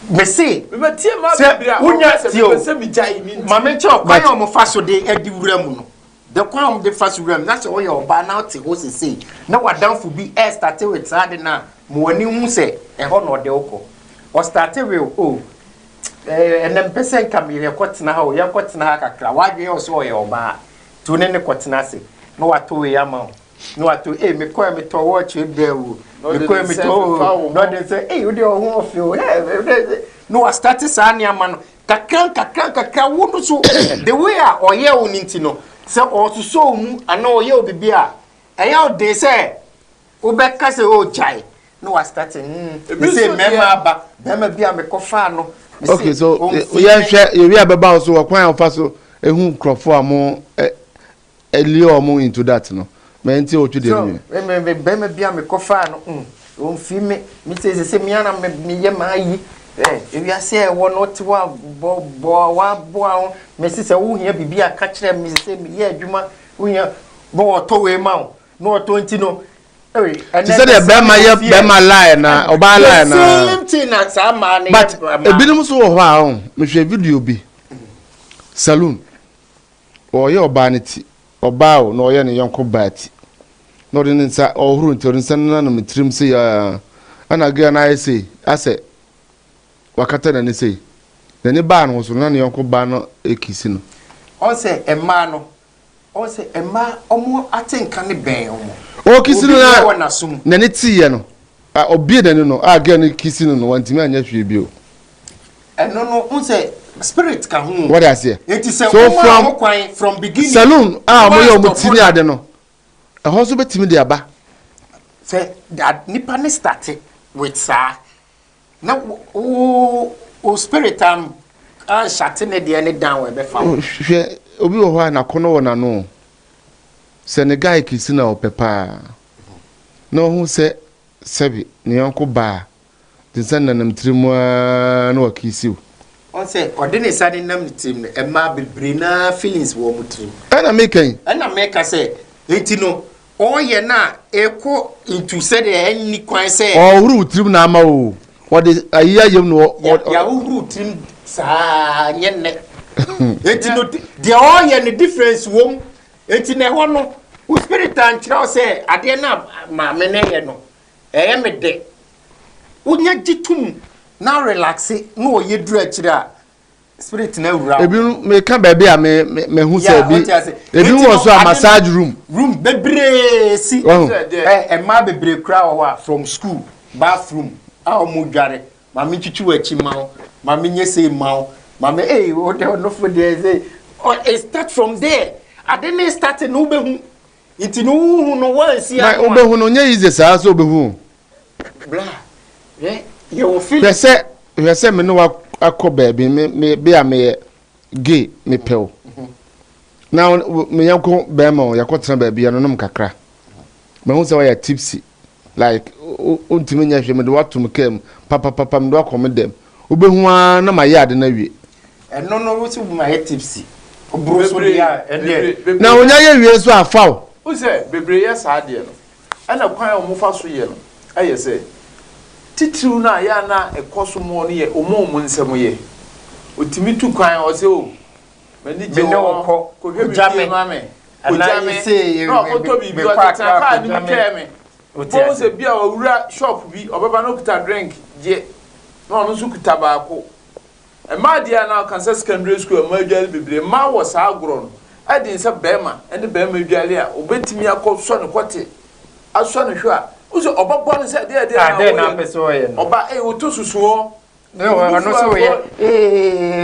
me see me tie ma bibira unya se mi jai mi ma me cho kwa yo mo faso de edi wura mu no the kwam de faso wura mu na se oye oba na te ho se say na wadanfo bi start with sad na mo wani hu se e ho no de okọ o start with enem pesen kamire kotena ha o ya kotena ha kakra wadwe o so oye oba to ne kotena se no wato we ama no wato me ko me to watch e brewu me ko me to no dey say you dey ho feel no start sa ne ama no kakra wo no so the way a oye wo ninti no se o so mu ana oye obibi a eya o dey say wo be ka se o chai no was starting say mema bia me kofa no okay so we abeba so wakwan ofa so ehun krofo amo eli omo into that no me nti o twede ni bema bia me kofa no o mfi me say me ana me ye mayi ewi ase e wo no ti wa bo me say wo hia bibia ka kire me say me ye adwuma wo hia bo to we ma no to nti no she said the bema lie na oba lie na same thing na sa ma na but ebinim so wo ho a me hwe video bi saloon oye oba ne ti oba o na oye ne yonko baati no de nsa ohuru nti nsa na metrim se ya ana ga na ese ase wakata na ne sei na ne ba no so na ne yonko ba no ekisi no on se emma no on se emma omo atenka ne ben omo o kisinu na ne tiye no obi de no aga ne kisinu no wantimi anya hwe bi o eno no un say spirit ka hu what I say it is so from beginning saloon mo yo mutini ade no e ho so betimi de aba say that nipa ne start with sa na o spirit am shut ne de ne down we be fa hwe obi wo ho na kono wo na no Senegal kisina opepa no hu se sebi ne yonko ba tinsan na namtrimu na wakisiu on se odene sade namtrim emma bebrina feelings wo mutrim ana meka se enti no oye na eko into said any kwan se o huru trim na ama o wode ayiya yem no ya huru trim sa nyenne enti no the oye ne difference wo enti na ho no o spirit an kira say ade na ma me ne ye no eye me de unya gitum na relax no ye dura kira spirit na wura ebi me ka ba bia me hu say ebi wo so a massage room bebre si ma bebre kra wa from school bathroom a mo dware ma me twitwi achi ma ma me nyese ma ma me o de no for there say it start from there I didn't start no be hu iti no hu no wan si a no nya easy sa so be hu bra ye wo feel we say me no akọ baby me be am gay me pel now me yanko be ma yakotena baby no nom kakra me hu say we tipsy like untimi nya hwe me de watum kam papa me do akọ me dem obehu na ma yade na wie no wo si ma tipsy obro so dia na onya ye wie so afaw o say bebre yes ade no ana kwan o mo fa so ye no aye say titiru na ya na ekoso mo no ye omo nsem ye otimi tu kwan o say o mani je wo ko hwe bi mame ana say no o to bi o ta ka ni keme o say bia o wura shop bi obeba no kuta drink je no no su kuta ba ko e ma dia na Kansas secondary school ma dwale bebre ma wo sa agro no adin se bema ene bema dwale a obetimi akọ so ne kote aso ne hwe a uzo obabo no se de na peso ye no oba o to susuo no no so ye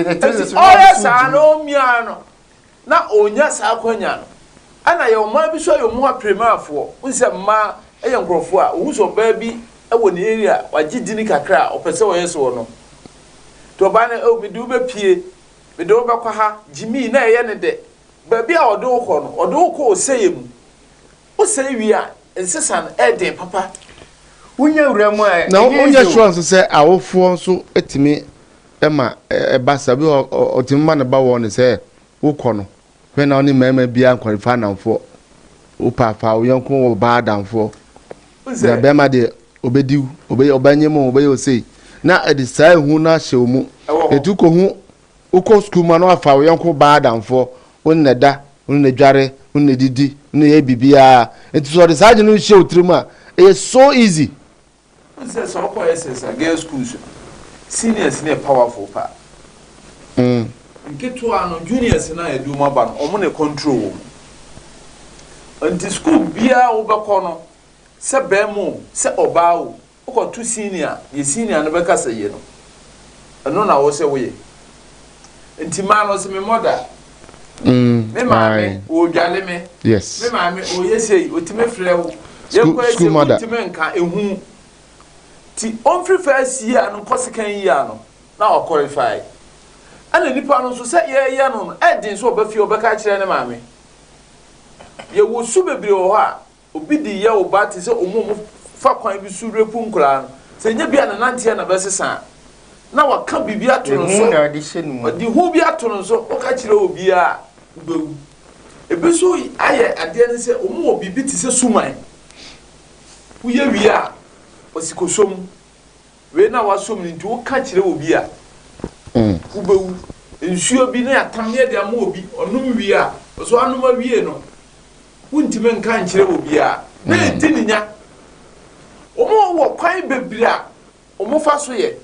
de to susuo o sa no mia no na onya sa akonya no ana ye o ma bi so ye mo apremafo unse ma eye nkrofo a uzo ba bi e wo ne area wagidini kakra opese wo yeso no to ba na o bi du be pie be do be kwa ha jimi na eye ne de ba bi a odo ko no odo ko oseyem oseyi a ensesan eden papa unya uramu a na unya sure so say awofo so etimi ema basa bi otimma na ba won say wokọ no when na oni mema bia kwalifa namfo upafa uyanko wo ba damfo na bema de obediw obanyemo obeyosei na edisa hu na hyewmu etuko hu uko school ma no afa uyanko ba damfo onneda onnedware onnedidi ne bibia enti so de saje no hye otrimu a it's so easy say so ko SS girls schools seniors ne powerful pa nketo ano juniors na edu maba no omo ne control wo enti school bia wo bekọ no se bemu se obaawo uko tu senior ye senior no beka se ye no eno na wo se wo ye enti ma no se me mother me maame wo dwale me yes me maame o yesei otime frɛ wo ye ko ese otime nka ehu ti on free first year no consequent year no na o qualify ana nipa no so se ye no edin so obafie obeka kire ne maame ye wo su bebre wo ha obi di ye oba ti se omo fa kwan bi su repu nkura no se nya bia na nante na besesa na waka bibia to no so di hu bia to no so o ka kire obi a ubewu ebeso aye ade ne se omo obi bi ti se suman uye wi a osikosom we na wasom ni nti o ka kire obi a ubewu nsuo bi na atamye de ama obi onum wi a so anuma wie no wuntime nka nkire obi a na ntininya omo wo kwan bebira omo fa so ye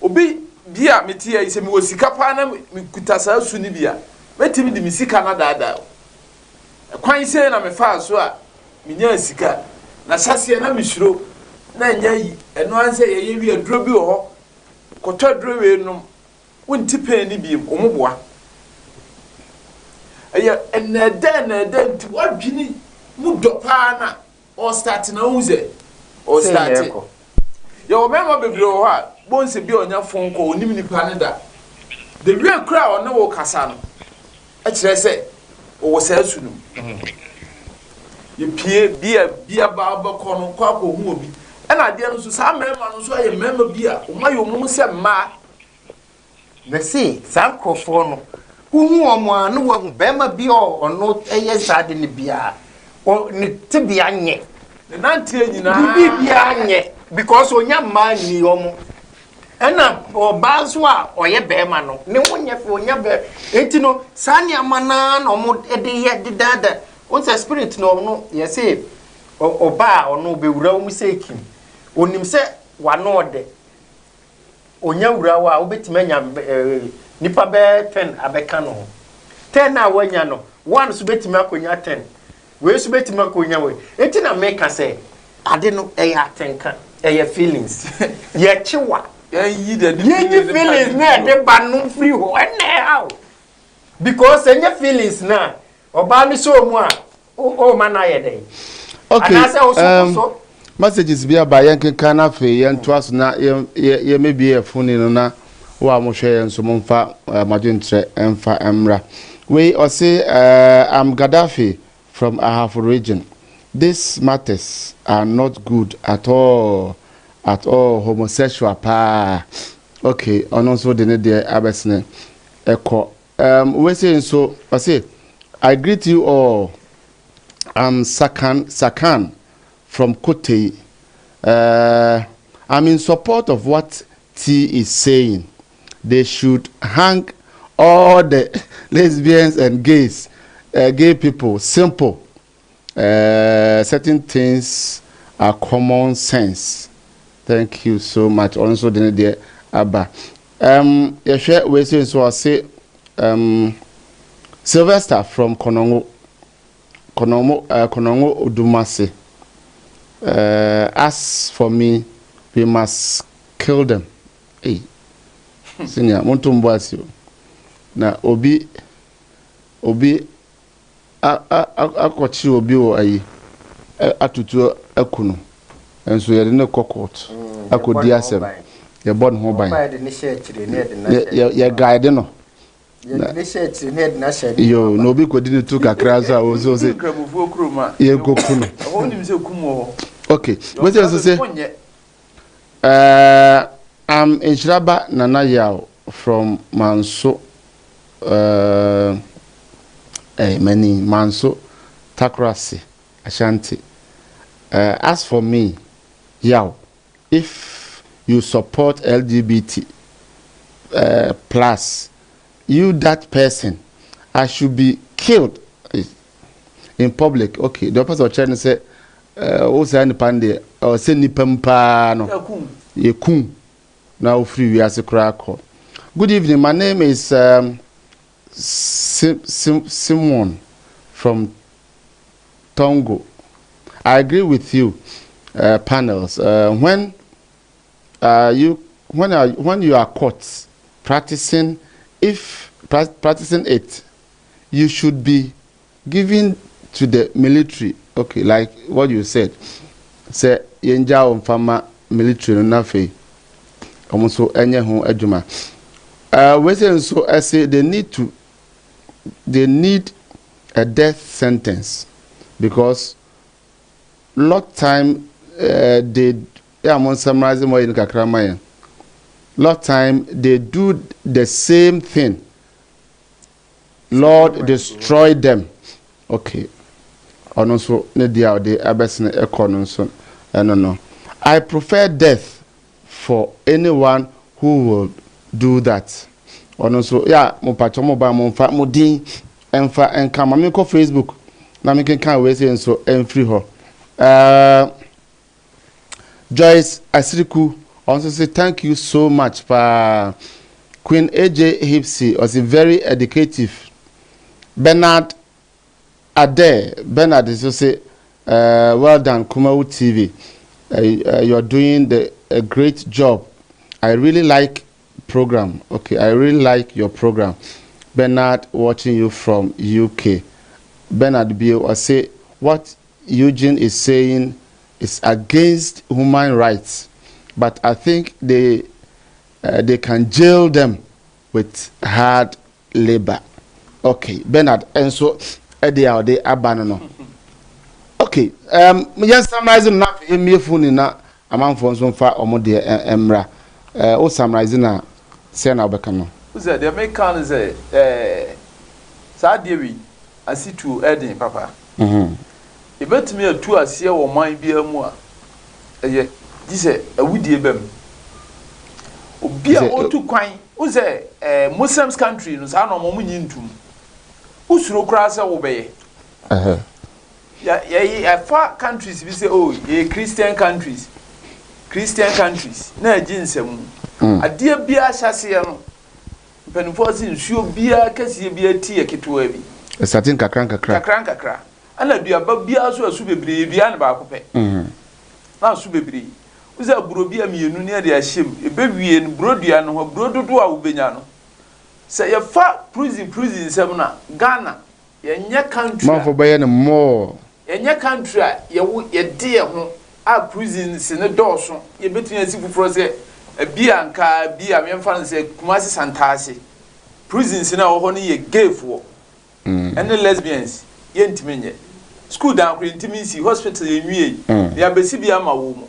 obi bia metie ise mi wosika pa na mikuta sa su ni bia metimi di misika na dada kwan se na me fa so a minya sika na sase na mishiro na nya yi eno anse ye wi aduro bi ho koto aduro we no wonti pe ni bi omo boa aya eneda nti wadwini mu dopa na o start na uze o start ya o mema bebre o ha bonse bi onya fonko onim nipa ne da the real crowd na wo kasa no a kire se o wo sa su no ye pie bia ba ko no kwa ko hu obi na ade no so sa mema no so aye mema bia o mayo mu se ma be see sankrofo no uhu omo anu wa bema bi ono eye sade ne bia o ne tibia nye ne nante nyina bibia nye because onya ma ni omo ena oba so a oye bema no ne wonya fe onya be enti no sane amana na omo ede ye didada on say spirit no ye say oba ono be wura omu sekim onim se wano de onya wura wa obetimanya nipa be 10 abeka no 10 na wanya no one so betimi akonya 10 we so betimi akonya we enti na make say ade no e atenka e feelings ye chiwa yi the feelings na de ba no free ho ene how because enye feelings na oba mi so mu a o man na ye dey okay messages be about yankin canafe, yan twas na ye may be a funny na wa mo share and so monfa majuntre emfa emra. We or say I'm Gaddafi from Ahafo region. These matters are not good at all. Homosexual pa. Okay, and also the need the abesne echo. We say so. I say I greet you all. I'm Sakan from Kote. I'm in support of what T is saying. They should hang all the lesbians and gays, gay people. Simple. Certain things are common sense. Thank you so much. Also, the Abba. We say so. I say Sylvester from Konongo Odumase. As for me, we must kill them. Hey, senior, Montumbuasio. Na obi akwachi obi o ayi atutu akunu enso ye ne kokot akodi asem ye bod ho ban ye guide no yo no obi kodi ne tu kakra so ozo se ye gokunu okay what you say I'm Inshiraba Nana Yao from Manso many Manso Takrasi Ashanti. As for me, Yao, if you support LGBT plus, you that person, I should be killed in public. Okay, the person of China say, "Oh, say any pande or say ni pampa no, ye kum now free we as a crack." Good evening. My name is Simon from Tongo. I agree with you, panels. When you are caught practicing it, you should be given to the military. Okay, like what you said. Say yenja on farmer military na fe. Omuso enye ho adwuma. We say so I say they need a death sentence because lot time they among summarizing more in Kakramayan. Lot time they do the same thing. Lord destroy them. Okay. And also Nedia the Abbasine Economson. No. I prefer death for anyone who will do that. And also, yeah, mo pachomo ba mo fa mo din enfa enka ma me ko Facebook na me kan we say so free ho. Joyce Asiriku also say thank you so much for Queen AJ Hipsy was very educative. Bernard is also say well done KUMAWOOD TV. You're doing a great job. I really like program. Okay, I really like your program. Bernard watching you from UK. Bernard Bill I say what Eugene is saying is against human rights, but I think they can jail them with hard labor. Okay, Bernard, and so they abandon. Okay, yes, summarizing na me phone na among phones on far or more dear Emra. O summarizing na say na obeka no. Uze the American say Sadewi asitu Eden papa. Ebetumi atu asie wo man bia mu a eye dise awudie bem. Obi a otu kwan uze Muslims country no sa no mo nyintum. Usuro kra se wo beye. Yeah, far countries we say, oh, yeah, Christian countries. Na jinsem. Adia bia hyase no. Penfo sin suo bia kase bia tie ketewa bi. Certain kakran. Ana duaba bia so asu bebre dua na ba kopɛ. Na asu bebre. Uza buro bia mienu ne de ahyem. Ebewie no buro dua no ho buro dodo a wobenya no. Se ye fa prison sem na Ghana ye nya country. Man for buy no more. Enya country ye de ho a prisons ne dɔɔso yɛbɛtumi asi foforɔ sɛ ebi anka bi a memfa no sɛ Kumasi Santase prisons na wɔ hɔ no yɛ gayfoɔ ɛne lesbians yɛntimi nyɛ school dan kora ntimi nsi hospital yɛnwie yɛabɛsi bi ama wɔ mu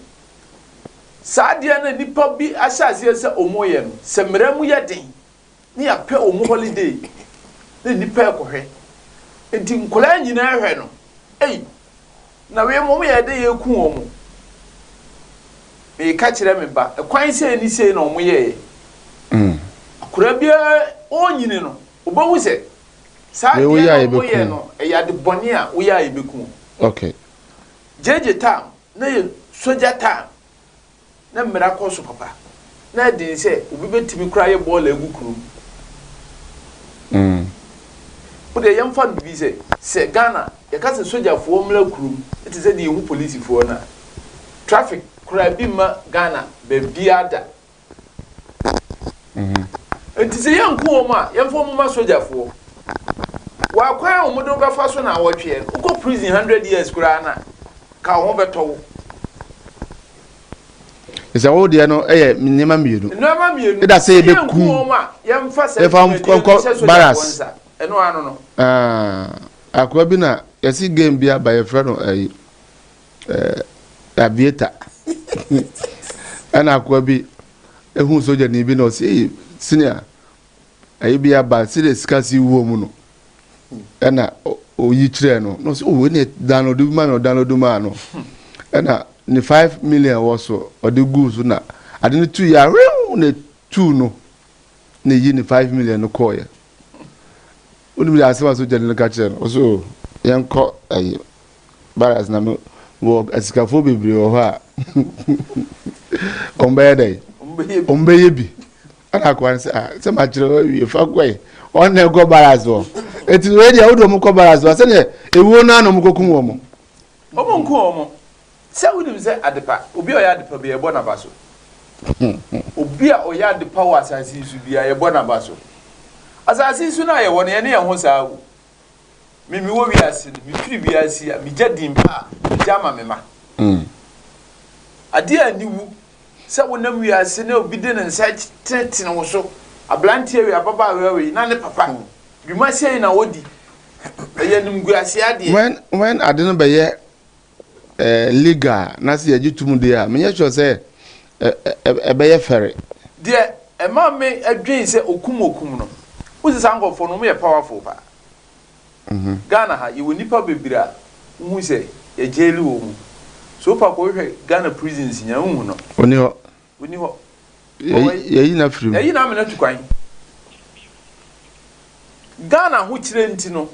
saa deɛ na nipa bi ahyɛ aseɛ sɛ ɔmo yɛ no sɛ mmara mu yɛ den ne yɛapɛ ɔmo holiday ne nipa ɛkɔhwɛ nti nkɔlaa nyinaa hwɛ no na wee mo yɛ de yɛku wɔ mo me ka kyerɛ me ba ɛkwan sɛ ni sei na ɔmo yɛ akora bia onyini no obahu sɛ saa deɛ ɔmo yɛ no ɛyɛ de bɔne a woyɛ a yɛbɛku okay jeje tam na yɛ soja tam na mmara kɔ so papa na ɛden sɛ obi bɛtumi kora yɛ bɔɔla agu kurom wode yɛmfa no bi sɛ Ghana yɛka sɛ sojafoɔ mmra kurom ɛte sɛ deɛ yɛhu polisifoɔ no traffic kora bi ma Ghana baabia da nti sɛ yɛnko wɔ mu a yɛmfa mu ma sojafoɔ wɔakwan a wɔmode wobɛfa so na awɔtweɛ wokɔ prison 100 years koraa na ka wo ho bɛtɔ wo Is all the no nneɛma mmienu ɛda sɛ yɛbɛku yɛmfa sɛ baras ɛno ano no akwa bi na yɛsi game bi aba yɛfrɛ no aviator ɛna akwa bi ehu soja ni bi na ɔsi senior ayi bi aba si de sika si wo mu no ɛna oyi kyerɛ no no so we ne download ma no ɛna ni 5 million was so ɔde gu so na ade ne 2 ya na 2 no na yi ni 5 million no call ya unu bi asema so jeni ka kyerɛ no so yɛnkɔ ayi baras na me wo asikafo bebre wɔ hɔ a ombeye bi ana kwa sɛ ma kyerɛ wi fa kwai on na go baras wo eti we dia wo do mo kɔ baras wo sɛ ne ewo na no mo kokum wo mo nku wo mo sɛ wonim sɛ adepa obi a ɔyɛ adepa bi yɛbɔ na ba so obi a ɔyɛ adepa wɔ asase su bi a yɛbɔ na ba so asase su na yɛwɔ no yɛne yɛn ho saa wo mimi wo wi ase no mi firi bi ase a mi gya dimpa mi gya ma me ma ade a ni wu sɛ wonam wi ase na obi de ne nsa tene wo so ablante wi ababa we na ne papa bi ma sei na wodi ɛyɛ nim gu ase ade when ade no be ye legal na se yagitum de a menye sure say be ye fere de e ma me adwen se okum no uzi sankofo no me powerful pa Ghana ha you nipa bebira hu se ye jeli wo mu so pa ko hwe Ghana prisons nya hu no oni ho ye na free ye na me na tukwan Ghana ho kire nti no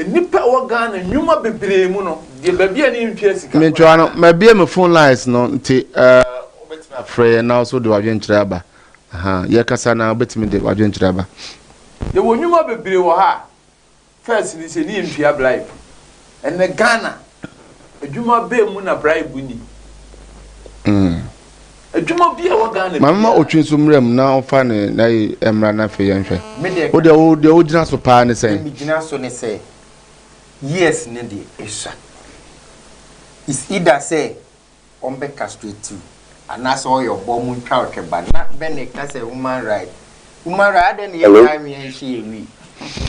nipa wo Ghana nwuma bebre mu no de babia ni ntwa sika me twa no ma bia me phone lines no nti obetima frɛ na so de wadwen kyerɛ aba ye kasa na obetimi de wadwen kyerɛ aba ye wo nwuma bebre wo ha first ni se ni ntwa bribe ene Ghana adwuma be mu na bribe ni adwuma bia wo Ghana mama otwen so mrem na ofa ne na emra na fe yenhwe wo de wo gina so pa ne sen mi gina so ne se yes ne de esha is either say on be castrate and that's all your bomb ntwa otweba na be ne ka say human right den ye time yen hye wi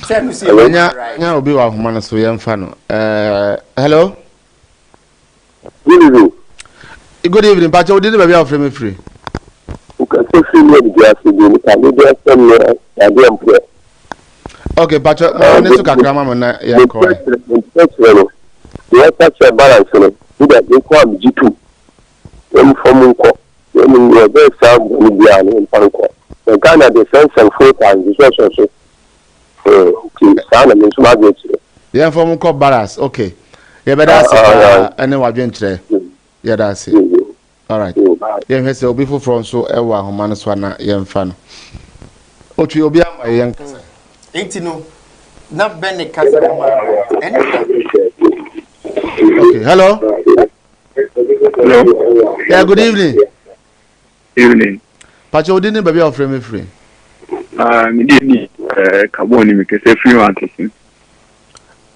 say no say nya obi wa homa no so yemfa no hello good evening Pacha we did baby of frame free okay Pacha I need to kakra mama na ya ko the tax balance no that they call G2 when from ko when you very sound when you are in Panko the Ghana the sense and 4 times so okay sana me so ma yeah from ko balance okay yeah better say and then wadwen kire yeah that's it all right yeah he say obi from so e wa homa no so na yemfa no otu obi ama yen kasa enti no na bene kasa okay hello yeah good evening Pacha odini baby of frame free me did carbon me kese free one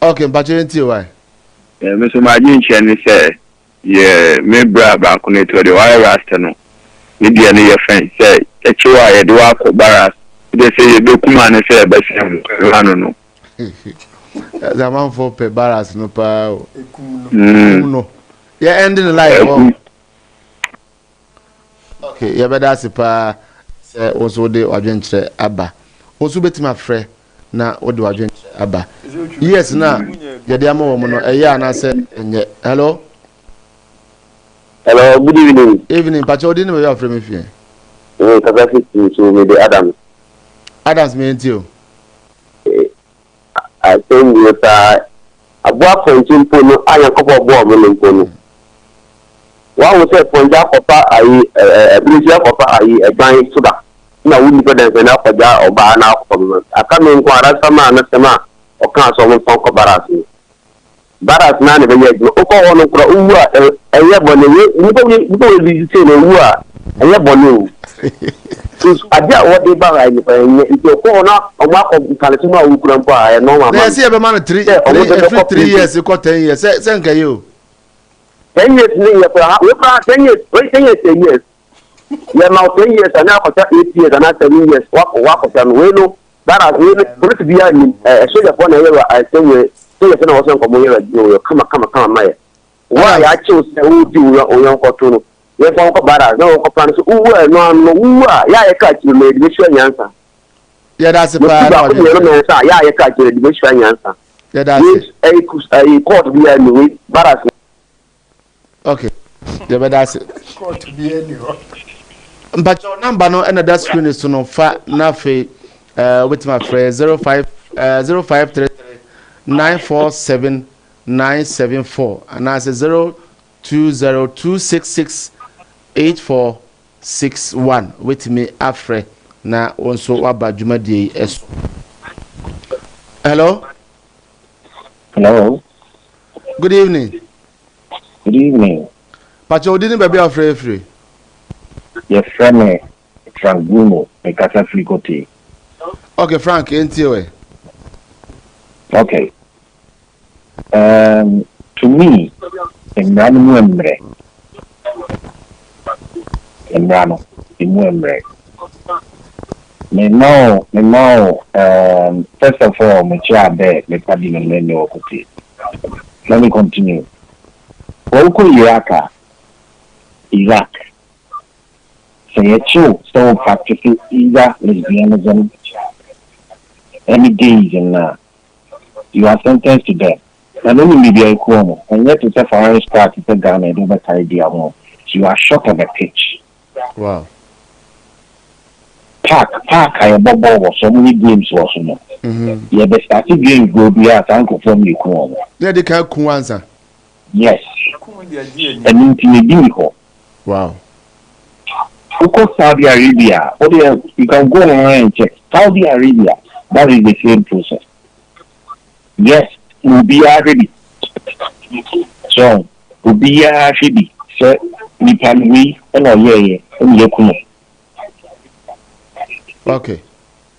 okay Pacha enti why me so ma gin che ni say yeah, me bra back on it to the wire rasta no. Maybe any your friend say, a chua, a dua for barras. They say, you come and say, but I don't know. The man for pay barras no pa. No. Yeah, ending the life. Okay, yeah, but that's pa. Say also the adventure abba. Also bet my friend na what do adventure abba. Yes, na. Yeah, the amo no. Yeah, na say hello. Hello, good evening. Evening, but you didn't know from me. Capacity to me the Adams. Adams meant you. I think you a boy from Chimpono, I am a couple of boys in Pono. One was a Ponja Papa, a British Papa, a giant soda. No, we need to enough for that or buy now from I come in quite some man, or can't someone talk about us. Baras none of the Oko Uwa, a yabon, you don't be saying Uwa, a yabon. I get what they buy if your corner or mark of the Calisima who couldn't buy a normal. I see a man 3 years, you got 10 years. Thank you. 10 years, 10 years, 10 years. You are now 10 years and now for 8 years and not 7 years. Walk of them, well, that has really put to be a soldier upon a year. I say, I wasn't come, my. Why I chose who do your own fortune. Yes, Uncle Barra, no, no, yeah, I catch you made which one answer. Yeah, that's a bad yeah, I catch you which one answer. Yeah, that's a court behind me, Barras. Okay, yeah, but that's it. Court be anyway. But your number no another screen is to no fat nafe with my friend 0533 947 974 and I say 020266 8461 with me afre na onso waba dwumadie eso. Hello. Good evening. Good evening. Pacho didn't baby afre free. Yes, friend, Frank Bruno, a Casa Fricote. Okay, Frank, ain't you? Okay. To me, Emrano, me know, first of all, my child there, me padi me no kote. Let me continue. Oko Iraq, say a chill, so practicing either lesbianism any days and you are sentenced to death. And only media equal, and yet it's a foreign start to Ghana and over idea more. You are short of a pitch. Wow. Park, I am bubble so many games was no. Yeah, the starting games go be at Uncle from you. Yeah, they can't answer. Yes. And intimidate. Wow. Of Saudi Arabia, you can go online and check. Saudi Arabia, that is the same process. Yes, we'll be ready. So, we'll be ready. So, we can we and okay.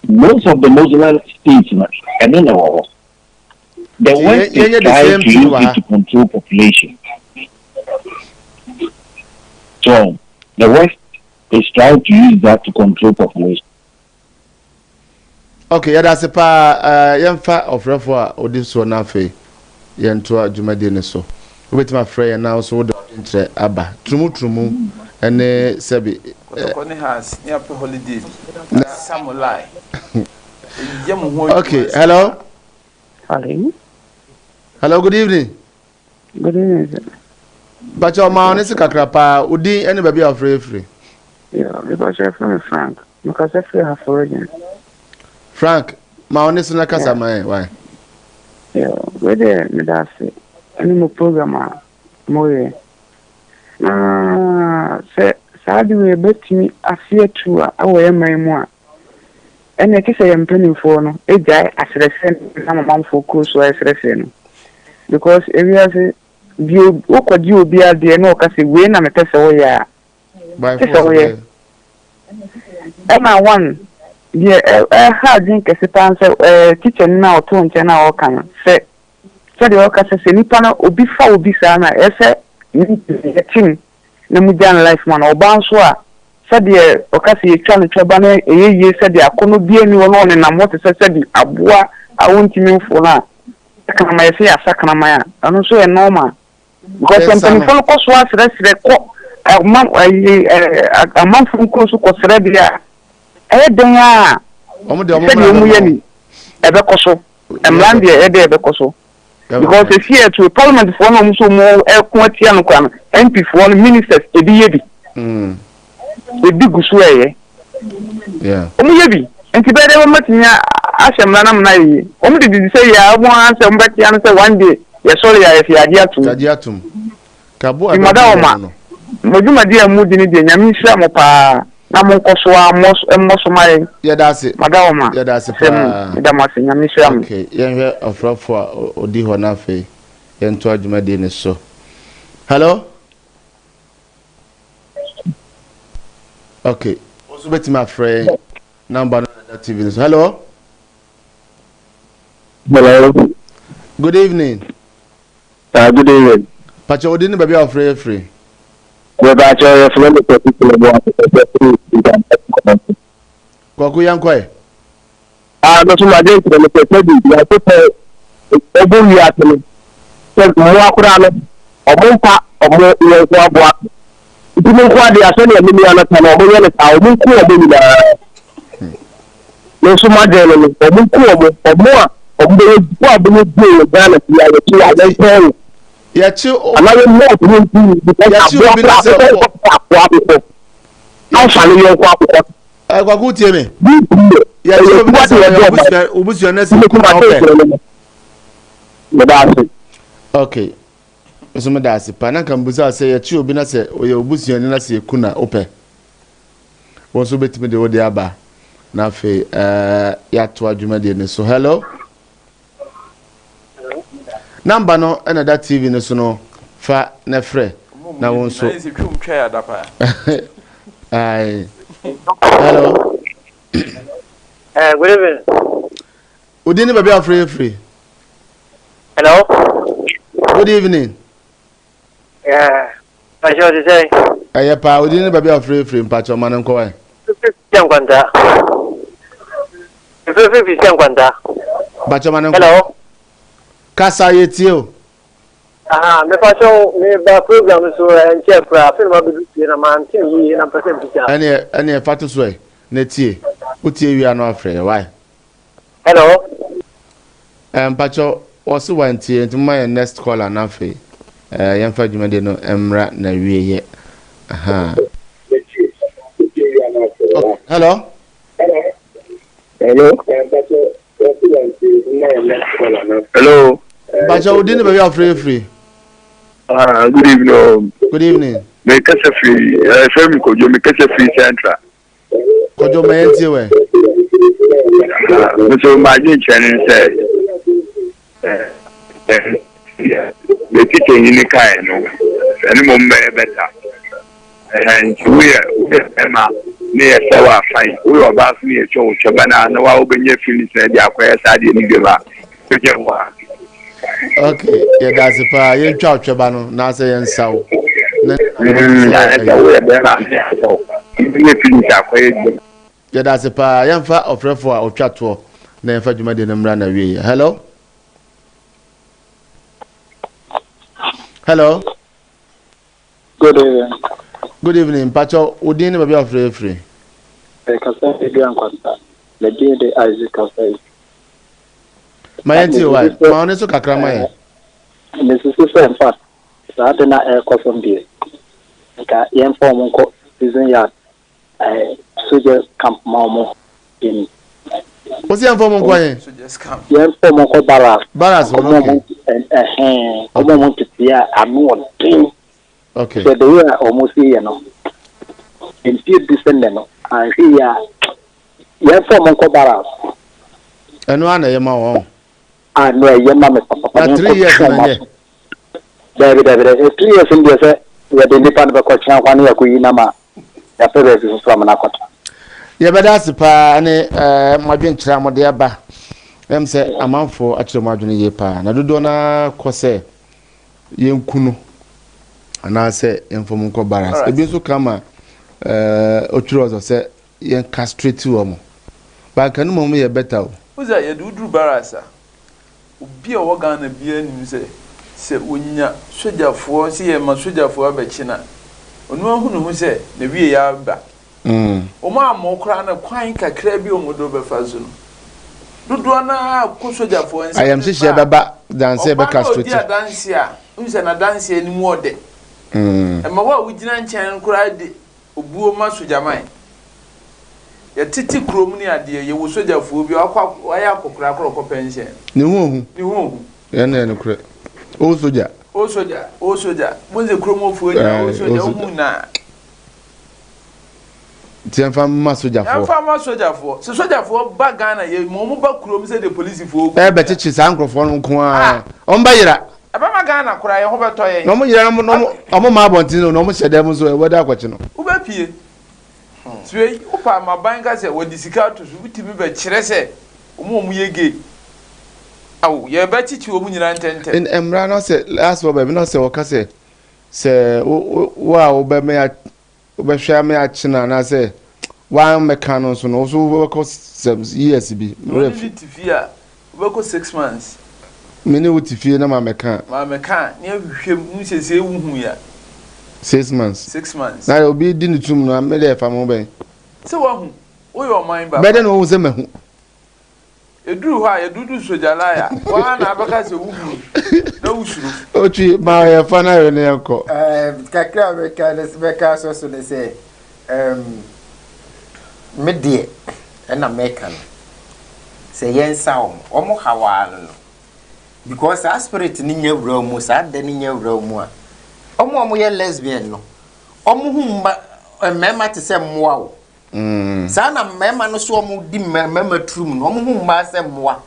Most of the Muslim states, and then the West is trying to use it to control population. So, the West is trying to use that to control population. Okay, yeah, that's a pa yamfa of refor odiso na fe yento adwumade ne so with my friend now so the intre aba trumu ene sebi kone has near holiday samurai. Okay, hello, good evening. Good evening. But your man is kakrapa udi any baby of free. Yeah, because you're from Frank. Because I feel half origin. Frank, my honest na kasa mai why? Yeah, we there me that's it. Any more program more. Say sad we bet me afia to our my more. And I say I'm planning for no. A guy as resent some amount for course so as resent. Because area say you could you be at the no kasi we na me pesa we ya. By force. Emma one. Yeah, how drink a sit kitchen now, 2 and 10 hour can say the worker says, Nipana, Obifa, Obisana, team na mu jan life man oba nso a sɛdeɛ ɔkasa yɛ twa no twaba no ɛyɛ sɛdeɛ akɔnɔ bie ni wɔn ne nam wɔte sɛdeɛ aboa a wɔntumi mfo no a sakana ma yɛsɛ yɛ asakana ma a ɛno nso yɛ normal because mpanyinfo no kɔ so asrɛsrɛ kɔ amanfo nkuro so kɔsrɛ deɛ a ɛyɛ den a sɛdeɛ ɔmu yɛ ni ɛbɛkɔ so mmran deɛ ɛde ɛbɛkɔ so because if here to parliament for no so mo ɛko atia no kwa no MP for no ministers ebi yɛ bi ebi gusu ɛyɛ ɔmu yɛ bi nti bɛɛ dɛ wɔn matinya ahyɛ mmran nam na yɛ ɔmu de didi sɛ yɛ ɔmu ansɛ ɔmu bɛtia no sɛ one day yɛsɔre yɛ ayɛfi ade atum kabo adama modwumadi a mu di ne deɛ nyame nhyira mo paa na mo nkɔ so a mmɔ so ma yɛ yɛdase madawoma yɛdase paa yɛdamase nyame nhyira mo okay yɛnhwɛ ɔfrɔfo a odi hɔ na afei yɛnto adwumadi ne so hello okay also betimi afrɛ number no na TV so hello good evening good evening pacha odi ne baby afrɛ free we ba cho ye flo le particular bo Kwaku yankoi no so ma dey to le person bi ya to obo wi atele so mo akura no ompa omo ye ko abo ti mo ko ade aso ne mi ana ta no omo ye le ta omo ku obo ni da no so ma dey no omo ku omo a omo ye ku abo ni dey ga na ti ya ye ti ya dey yachi another more because yachi obi na se Kwaku tie me yachi obi na se obusu na se ku na ope okay so me da se pa na kan busa se yachi obi na se oye obusu na se ku na ope won so betime de wodi aba na fe ya to adwuma de ne so hello number no na that TV no so no fa na frɛ na won so ai hello good evening Udini baby free hello good evening I show to say pa Udini baby free mpacho man nko wai 50 kwanta 50 kwanta bacho man nko hello kasa yetio me fashion me ba program so enche pra film ba bi na man tin yi na person bi ja ene fatu so e na tie utie wi ano afre why hello mpacho wose wantie ntuma next caller na fe yemfa dwumade no emra na wieye hello hello Bacha Udini baby free good evening good evening me kasa free FM Kojo me kasa free central Kojo mayenti we so ma ji channel say me tike ni kai no any mo me better and we Emma near Sawa fine we were about me a show Chabana no wa obenye finish na dia kwaya sade ni geba okay that's it pa yen twa otweba no na say yen sawo na that's it pa yen fa ofrefo a otwato na yen fa dwumade na mra na wie hello good evening pacho Udini baby free kasa Adrian Kwanta le de Isaac Kasa mayenti why ma one so kakra maye Mrs. Senfa that na from there ka yen form ko season ya soldier camp mamo in what's yen form ko yen yen form ko baras okay omo titia anu odin okay so the way almost here no in few descend no and here yen form ko baras enu ana yema won no yema me papa 3 years na ye David 3 years in there say we dey nipa be ko chan kwani yakoyi na ma ya pebe bi so am na kota ye beda sipa ne madwen kira mode aba em se amanfo akire madwen ye pa na dodo na ko se yenkunu ana say inform ko baras ebi so kama oturo say yen castrate wo mo ba kan mo ye better o uza ye dudru barasa obi a wo Ghana bia nim se onya sojafo se ye ma sojafo abekina onu ahunu hu se na wie ya ba o ma amokra na kwan kakra bi o modo befa zo no dodo na ko sojafo nse I am sure baba dance be castrate o dance a unse na dance ani mu ode e ma wa wugina nchen kura de obuo ma sojaman ya titi krom ni ade ye wo sojafo bi akwa ya akokra akro pension ni hu ya na ne kure o soja munze krom fo ya o soja hu na tian fama sojafo ya fama sojafo se sojafo ba Ghana ye mo ba krom se de police fo bechichi sa nkrofo no nko a on ba yira aba ma Ghana kura ye ho beto ye no mo yira no omo ma abontin no mo hyedem so e wada akwachi no u ba pie tue upa ma banga se wodi sika to so utimi be kire se omo yege awu ye ba chichi omu nyina ntente in emra no se last one be no se woka se wa wo be me hwa me achina na se wa meka no so no so we ko years bi no tifia we ko 6 months mini wutifie na ma meka ne hwehwem mu sese wuhu ya 6 months 6 months na obi di ni tum no me le fa mo ben se wa hu o yo mind ba be de no wo se mahu eduru ha ye dudu sojala ya wa na abaka se wuhu na usuru ochi ma ye fa na yo ne yanko kakra beka so de say medie na meka no se yensa omo hawa no because our spirit ni nyawura mu sa de ni nyawura mu a omo ye lesbian no omo hu mema te se moa o sa na mema no so omo di mema trum no omo hu mba se moa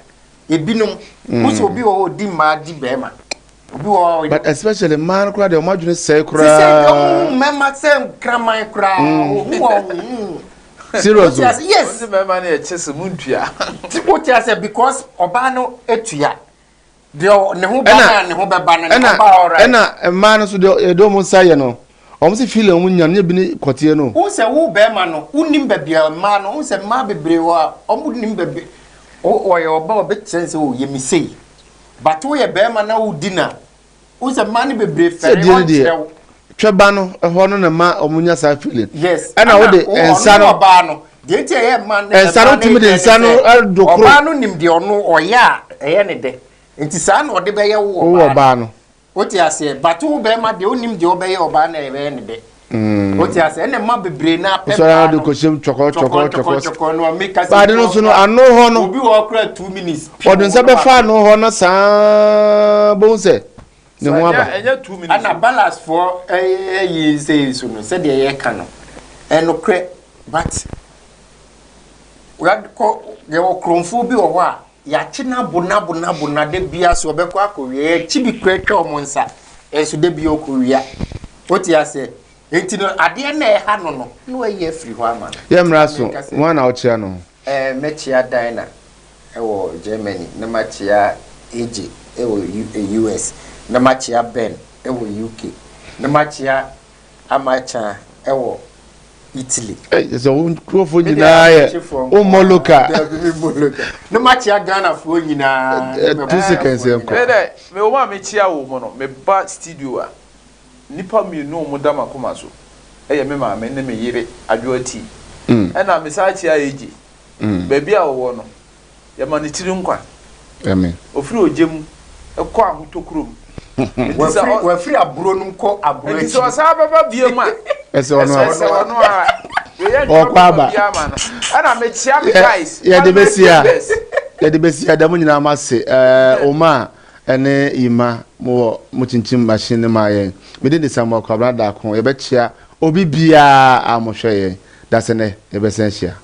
ebinom muso obi o di ma di bema obi o but especially man kura de omo adwene say kura mema se kraman kura serious yes mema na chese muntua tipotia say because oba no etua de ne ho ba ne ho beba no ne ba ora na man so de do mo say no o mo se feel o nya ne bi ni kotie no wo se wo be ma no unim bebia ma no wo se ma bebre wa o mu nim bebe o ye oba obe chense wo ye mi sei but wo ye be ma na wo dina wo se ma ne bebre fere wo chew tweba no ho no na ma o mu nya sa feeling yes na wo de ensa no oba no de tie ye ma ne ensa no timi de ensa no dokro oba no nim de ono oya eye ne de enti sa na ode be ye wo oba no oti ase batu be ma de onim de obeye oba na ebe ne de oti ase ene ma bebre na pepa so na de ko shem choko no make us ba de no so no ano ho no obi wo kra 2 minutes odun se be fa no ho no sa bo se ne ho aba enya 2 minutes ana balance for yi say so no se de ye ka no eno kre but we had ko ye wo kronfo bi wo a ya china bona de bia so obekọ akowie chibi kwetwa omonsa enso de bia okowia oti ase enti no ade na e ha no we free ho ama ye mra so one na ochia no mechia dina e wo Germany na machia AJ e wo US na machia Ben e wo UK na machia amacha e wo Italy so unkrofo nyina ye o moloka no machia Ghana fo nyina 2 seconds enko me o ma me chia wo mo no me ba studio a nipa mi no mo dama koma so eye me ma me ne me yire adwoati na me sa chia eji ba bia wo no ye ma ne tiri nkwa amen ofiri ogem ekọ ahotokrom wa free aburo num ko aburo eji so sa baba bia ma ese ono a o kwaba ana me chia me guys ya de besia da mo nyina ma se o ma ene ima mo chinchin machine ma ye me de samo kwabra da ko ye be chia obi bia amohwe ye da se ne ye be sen hia